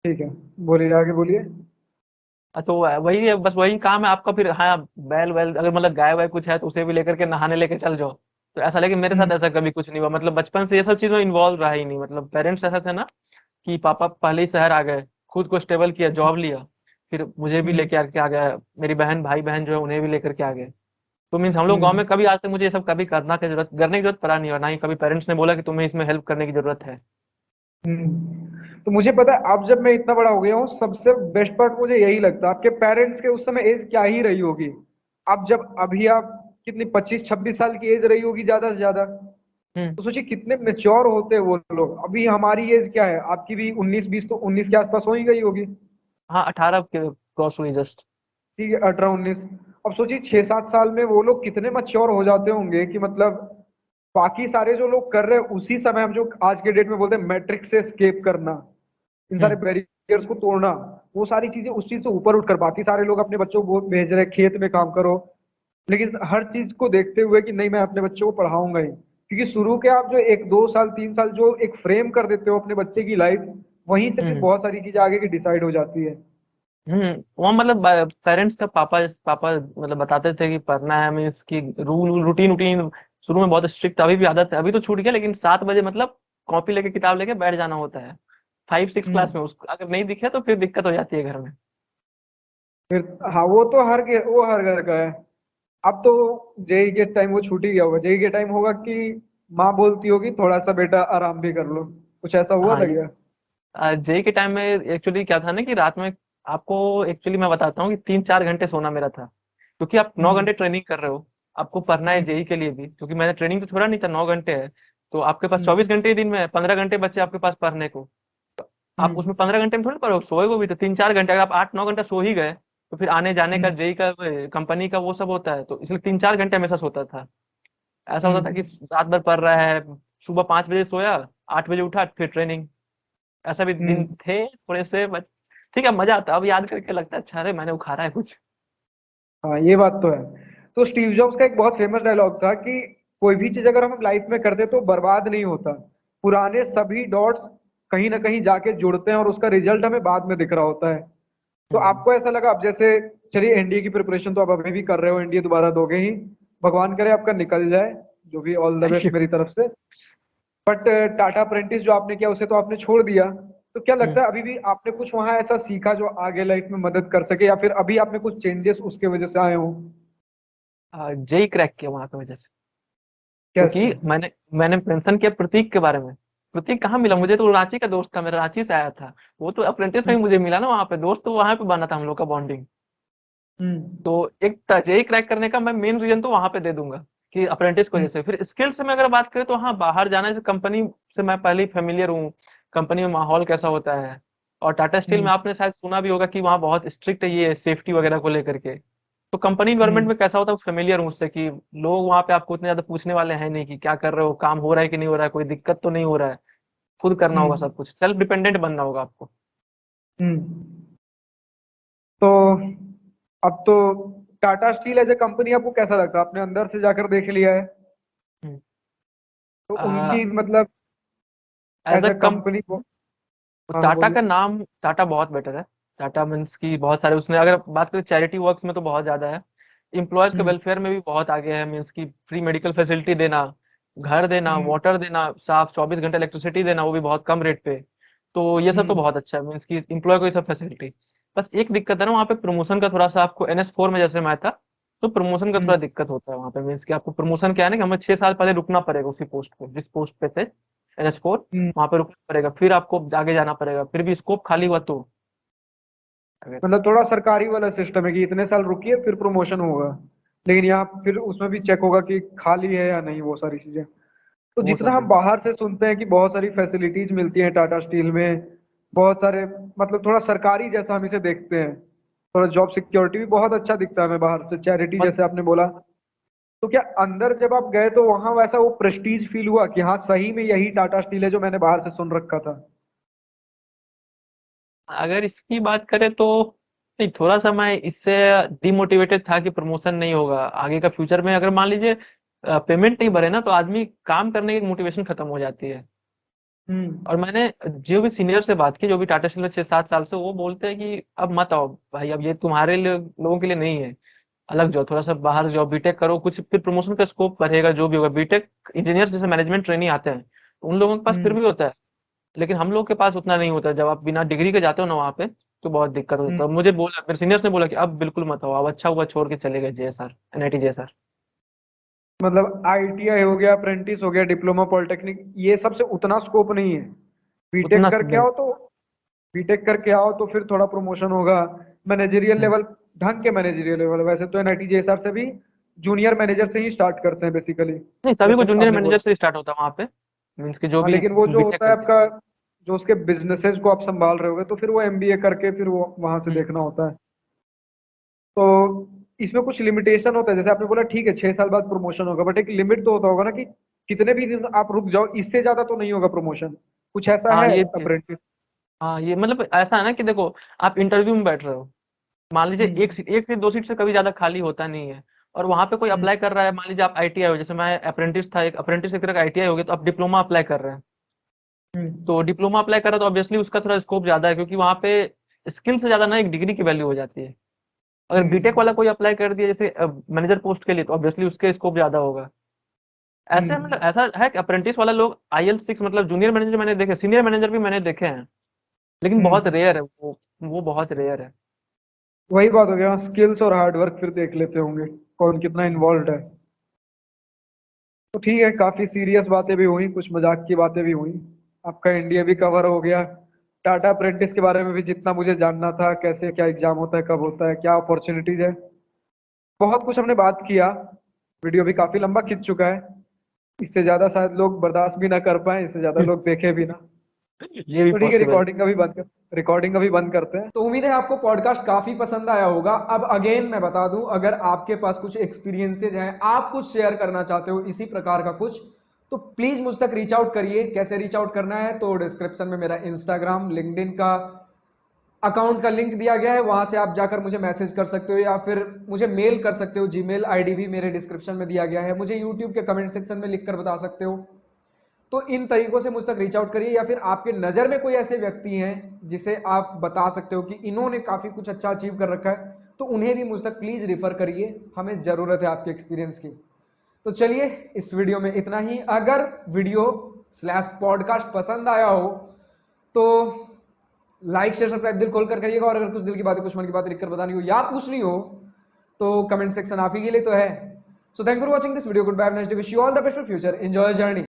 ठीक है, बोलिए, आगे बोलिए। तो वही है, बस वही काम है आपका। फिर हाँ, बैल वैल अगर मतलब गाय वाय कुछ है तो उसे भी लेकर के नहाने लेके चल जाओ। तो ऐसा, लेकिन मेरे साथ हम्म। ऐसा कभी कुछ नहीं हुआ, मतलब बचपन से ये सब चीजों इन्वॉल्व रहा ही नहीं। मतलब पेरेंट्स ऐसा थे ना कि पापा पहले ही शहर आ गए, खुद को स्टेबल किया, जॉब लिया, फिर मुझे भी हम्म लेके आके आ गया, मेरी बहन भाई बहन जो है उन्हें भी लेकर के आ गए। तो मीन्स हम लोग गाँव हम्म में कभी आज तक मुझे ये सब कभी करने की जरूरत पड़ा नहीं, और ना ही कभी पेरेंट्स ने बोला कि तुम्हें इसमें हेल्प करने की जरूरत है। तो मुझे पता है, अब जब मैं इतना बड़ा हो गया हूँ, सबसे बेस्ट पार्ट मुझे यही लगता है, आपके पेरेंट्स के उस समय एज क्या ही रही होगी। अब जब अभी आप कितनी 25-26 साल की एज रही होगी ज्यादा से ज्यादा, हम्म। तो सोचिए कितने मेच्योर होते हैं वो लोग। अभी हमारी एज क्या है, आपकी भी 19-20, तो 19 के आसपास हो ही गई होगी। हाँ, 18 के क्रॉस हुई जस्ट। ठीक है, 18-19। अब सोचिए 6-7 साल में वो लोग कितने मच्योर हो जाते होंगे कि मतलब बाकी सारे जो लोग कर रहे हैं उसी समय, हम जो आज के डेट में बोलते हैं मैट्रिक्स से escape करना, इन सारे हम्म। बैरियर्स को तोड़ना, वो सारी चीजें उस चीज से ऊपर उठकर बाकी सारे लोग अपने बच्चों को भेज रहे हैं खेत में काम करो, लेकिन हर चीज को देखते हुए कि नहीं मैं अपने बच्चों को पढ़ाऊंगा ही। क्योंकि शुरू के आप जो 1-2 साल 3 साल जो एक फ्रेम कर देते हो अपने बच्चे की लाइफ, वहीं से फिर हम्म। बहुत सारी चीजें आगे की डिसाइड हो जाती है। वहाँ मतलब पेरेंट्स का पापा पापा मतलब बताते थे कि पढ़ना है, हमें इसकी रूल रूटीन रूटीन शुरू में बहुत स्ट्रिक्ट था, अभी भी आदत है, अभी तो छूट गया, लेकिन 7 बजे मतलब कॉपी लेके किताब लेके बैठ जाना होता है। 5-6 क्लास में हम्म उसको अगर नहीं दिखे तो फिर दिक्कत हो जाती है घर में। फिर हाँ, वो हर घर का है। अब तो जेई के टाइम वो छूट ही गया होगा, जेई के टाइम होगा कि माँ बोलती होगी थोड़ा सा बेटा आराम भी कर लो, कुछ ऐसा हुआ हाँ, था ये क्या? जेई के टाइम में एक्चुअली क्या था ना कि रात में आपको एक्चुअली मैं बताता हूँ कि 3-4 घंटे सोना मेरा था, क्योंकि आप 9 घंटे हम्म ट्रेनिंग कर रहे हो, आपको पढ़ना है हम्म जेई के लिए भी, क्योंकि मैंने ट्रेनिंग तो छोड़ा नहीं था, 9 घंटे है, तो आपके पास हम्म 24 घंटे ही दिन में है, 15 घंटे बचे आपके पास पढ़ने को। आप हम्म उसमें 15 घंटे में थोड़ी पढ़ोगे, सोएगो भी तो 3-4 घंटे, अगर आप 8-9 घंटा सो ही गए तो फिर आने जाने का हम्म जेई का कंपनी का वो सब होता है, तो इसलिए 3-4 घंटे हमेशा सोता था। ऐसा होता था कि हम्म रात भर पढ़ रहा है, सुबह 5 बजे सोया, 8 बजे उठा फिर ट्रेनिंग। ऐसा भी दिन हम्म। थे थोड़े से ठीक है, मजा आता है, अब याद करके लगता है अच्छा, अरे मैंने उखाड़ा है कुछ। हाँ, ये बात तो है। तो स्टीव जॉब्स का एक बहुत फेमस डायलॉग था कि कोई भी चीज अगर हम लाइफ में करते तो बर्बाद नहीं होता, पुराने सभी डॉट्स कहीं ना कहीं जाके जुड़ते हैं और उसका रिजल्ट हमें बाद में दिख रहा होता है। तो हम्म। आपको ऐसा लगा, अब जैसे चलिए एनडीए की प्रिपरेशन तो आप अभी भी कर रहे हो, एनडीए दोबारा दोगे ही, भगवान करे आपका निकल जाए, जो भी all the thank best you. मेरी तरफ से। बट टाटा अप्रेंटिस जो आपने किया उसे तो आपने छोड़ दिया, तो क्या लगता है अभी भी आपने कुछ वहां ऐसा सीखा जो आगे लाइफ में मदद कर सके, या फिर अभी आपने कुछ चेंजेस उसके वजह से आए हो? जेई क्रैक किया वहां की वजह से, कैसे? क्योंकि मैंने मेंशन किया प्रतीक के बारे में। प्रतीक कहाँ मिला मुझे, तो वो रांची का दोस्त था मेरा, रांची से आया था, वो तो अप्रेंटिस में हम्म ही मुझे मिला ना, वहां पे दोस्त तो वहां पे बना था हम लोग का बॉन्डिंग। हम्म तो एक जेई क्रैक करने का मैं मेन रीजन तो वहां पे दे दूंगा कि अप्रेंटिस की हम्म वजह से। फिर स्किल से मैं अगर बात करें तो हाँ, बाहर जाने से कंपनी से मैं पहले ही फेमिलियर हूँ, कंपनी में माहौल कैसा होता है। और टाटा स्टील में हम्म आपने शायद सुना भी होगा कि वहाँ बहुत स्ट्रिक्ट है ये सेफ्टी वगैरह को लेकर के। तो कंपनी इन्वायरमेंट हम्म में कैसा होता है फेमिलियर हूँ उससे, कि लोग वहाँ पे आपको उतने ज्यादा पूछने वाले हैं नहीं कि क्या कर रहे हो, काम हो रहा है कि नहीं हो रहा है, कोई दिक्कत तो नहीं हो रहा है, खुद करना होगा हम्म सब कुछ, सेल्फ डिपेंडेंट बनना होगा आपको। हम्म। तो अब तो Tata Steel as a company आपको कैसा लगता है? आपने अंदर से जाकर देख लिया है, तो उनकी मतलब as as uh a company को। हाँ टाटा बोलिए। का नाम, टाटा बहुत बेटर है। टाटा मीन्स की बहुत सारे उसने, अगर बात करें चैरिटी वर्क्स में तो बहुत ज्यादा है, इम्प्लॉयज के हम्म वेलफेयर में भी बहुत आगे है, मीन्स की फ्री मेडिकल फैसिलिटी देना, घर देना, हम्म वाटर देना, साफ 24 घंटे इलेक्ट्रिसिटी देना, वो भी बहुत कम रेट पे। तो ये सब तो हम्म बहुत अच्छा है, मीन्स की इम्प्लॉय को ये सब फैसिलिटी। बस एक दिक्कत है ना वहाँ पे, प्रमोशन का थोड़ा सा, आपको NS4 में जैसे मैं था, तो प्रमोशन का थोड़ा हम्म दिक्कत होता है वहाँ पे, मीन्स की आपको प्रमोशन क्या है ना कि हमें 6 साल पहले रुकना पड़ेगा उसी पोस्ट पे, जिस पोस्ट पे थे NS4, हम्म। वहां पे रुकना पड़ेगा, फिर आपको आगे जाना पड़ेगा, फिर भी स्कोप खाली हुआ तो अगर। मतलब थोड़ा सरकारी वाला सिस्टम है कि इतने साल रुकिए फिर प्रमोशन होगा, लेकिन यहाँ फिर उसमें भी चेक होगा कि खाली है या नहीं, वो सारी चीजें। तो वो जितना सब हम भी। बाहर से सुनते हैं कि बहुत सारी फैसिलिटीज मिलती हैं टाटा स्टील में, बहुत सारे मतलब थोड़ा सरकारी जैसा हम इसे देखते हैं, थोड़ा जॉब सिक्योरिटी भी बहुत अच्छा दिखता है हमें बाहर से, चैरिटी मत जैसे आपने बोला। तो क्या अंदर जब आप गए तो वहां वैसा वो प्रेस्टीज फील हुआ कि हाँ सही में यही टाटा स्टील है जो मैंने बाहर से सुन रखा था? अगर इसकी बात करें तो नहीं, थोड़ा सा मैं इससे डिमोटिवेटेड था कि प्रमोशन नहीं होगा आगे का फ्यूचर में, अगर मान लीजिए पेमेंट नहीं बढ़े ना तो आदमी काम करने की मोटिवेशन खत्म हो जाती है। हम्म और मैंने जो भी सीनियर से बात की, जो भी टाटा स्टील में 6-7 साल से, वो बोलते हैं कि अब मत आओ भाई, अब ये तुम्हारे लिए लोगों के लिए नहीं है, अलग जाओ, थोड़ा सा बाहर जाओ, बीटेक करो कुछ, फिर प्रमोशन का स्कोप बढ़ेगा जो भी होगा। बीटेक इंजीनियर जैसे मैनेजमेंट ट्रेनिंग आते हैं तो उन लोगों के पास फिर हम्म भी होता है, लेकिन हम लोग के पास उतना नहीं होता, जब आप बिना डिग्री के जाते हो ना वहाँ पे, तो बहुत दिक्कत होती है। तो मुझे बोला, मेरे सीनियर्स ने बोला कि अब बिल्कुल मत आओ, अब अच्छा हुआ छोड़ के चले गए जेएसआर, एनआईटी जेएसआर। मतलब आईटीआई हो गया, अप्रेंटिस हो गया, डिप्लोमा पॉलिटेक्निक, ये सबसे उतना स्कोप नहीं है। बीटेक उतना करके नहीं। आओ तो बीटेक करके आओ तो फिर थोड़ा प्रमोशन होगा, मैनेजरियल हम्म। लेवल, ढंग के मैनेजरियल लेवल। वैसे तो एनआईटी जेएसआर से भी जूनियर मैनेजर से ही स्टार्ट करते हैं बेसिकली, नहीं, सभी को जैसे जूनियर आपने मैनेजर बोला। से स्टार्ट होता है वहाँ पे, मीन्स कि जो हाँ भी लेकिन वो जो बीटेक होता है करते हैं। आपका, जो उसके बिजनेसेस को आप संभाल रहे होगे, तो फिर वो एमबीए करके फिर वो वहां से हम्म। देखना होता है। तो इसमें कुछ लिमिटेशन होता है, जैसे आपने बोला ठीक है 6 साल बाद प्रमोशन होगा, बट एक लिमिट तो होता होगा ना कि कितने भी दिन आप रुक जाओ, इससे ज्यादा तो नहीं होगा प्रमोशन। कुछ ऐसा हाँ है ये भी है। अप्रेंटिस? हाँ ये मतलब ऐसा है ना कि देखो, आप इंटरव्यू में बैठ रहे हो, मान लीजिए हम्म। एक सीट दो सीट से कभी ज्यादा खाली होता नहीं है, और वहां पे कोई हम्म। अप्लाई कर रहा है, मान लीजिए आप आईटीआई हो, जैसे मैं अप्रेंटिस था, एक अप्रेंटिस की तरह आईटीआई हो गया, तो आप डिप्लोमा अप्लाई कर रहे हैं। हम्म। तो डिप्लोमा अप्लाई कर रहे हैं तो ऑब्वियसली उसका थोड़ा स्कोप ज्यादा है, क्योंकि वहाँ पे स्किल से ज्यादा ना एक डिग्री की वैल्यू हो जाती है। अगर बीटेक वाला हम्म। कोई अप्लाई कर दिया जैसे मैनेजर पोस्ट के लिए, तो ऑब्वियसली उसके स्कोप ज्यादा होगा। ऐसे हम्म। मतलब ऐसा है कि अप्रेंटिस वाला लोग IL6, मतलब जूनियर मैनेजर मैंने देखे, सीनियर मैनेजर भी मैंने देखे हैं, लेकिन बहुत हम्म। रेयर है वो बहुत रेयर है। वही बात हो गया, स्किल्स और हार्डवर्क फिर देख लेते होंगे कौन कितना इन्वॉल्व है। तो ठीक है, काफी सीरियस बातें भी हुई, कुछ मजाक की बातें भी हुई। आपका इंडिया भी कवर हो गया, टाटा अप्रेंटिस के बारे में भी जितना मुझे जानना था, कैसे क्या एग्जाम होता है, कब होता है, क्या अपॉर्चुनिटीज है, बहुत कुछ हमने बात किया। वीडियो भी काफी लंबा खिंच चुका है, इससे ज्यादा शायद लोग बर्दाश्त भी ना कर पाए, इससे ज्यादा लोग देखे भी ना। ये भी तो ठीक है, पॉसिबल है। रिकॉर्डिंग का भी बंद करते हैं। तो उम्मीद है आपको पॉडकास्ट काफी पसंद आया होगा। अब अगेन मैं बता दूं, अगर आपके पास कुछ एक्सपीरियंसेस हैं, आप कुछ शेयर करना चाहते हो इसी प्रकार का कुछ, तो प्लीज मुझ तक रीच आउट करिए। कैसे रीच आउट करना है, तो डिस्क्रिप्शन में मेरा इंस्टाग्राम, लिंक्डइन का अकाउंट का लिंक दिया गया है, वहां से आप जाकर मुझे मैसेज कर सकते हो, या फिर मुझे मेल कर सकते हो। जीमेल आईडी भी मेरे डिस्क्रिप्शन में दिया गया है, मुझे यूट्यूब के कमेंट सेक्शन में लिखकर बता सकते हो। तो इन तरीकों से मुझ तक रीच आउट करिए, या फिर आपके नज़र में कोई ऐसे व्यक्ति हैं जिसे आप बता सकते हो कि इन्होंने काफ़ी कुछ अच्छा अचीव कर रखा है, तो उन्हें भी मुझ तक प्लीज़ रिफ़र करिए, हमें ज़रूरत है आपके एक्सपीरियंस की। तो चलिए, इस वीडियो में इतना ही। अगर वीडियो स्लैश पॉडकास्ट पसंद आया हो तो लाइक शेयर सब्सक्राइब दिल खोल कर करिएगा, और अगर कुछ दिल की बातें, कुछ मन की बातें लिखकर बतानी हो या पूछनी हो, तो कमेंट सेक्शन आप ही के लिए तो है। So thank you for watching this video, good bye, next wish you all the best for future, enjoy journey.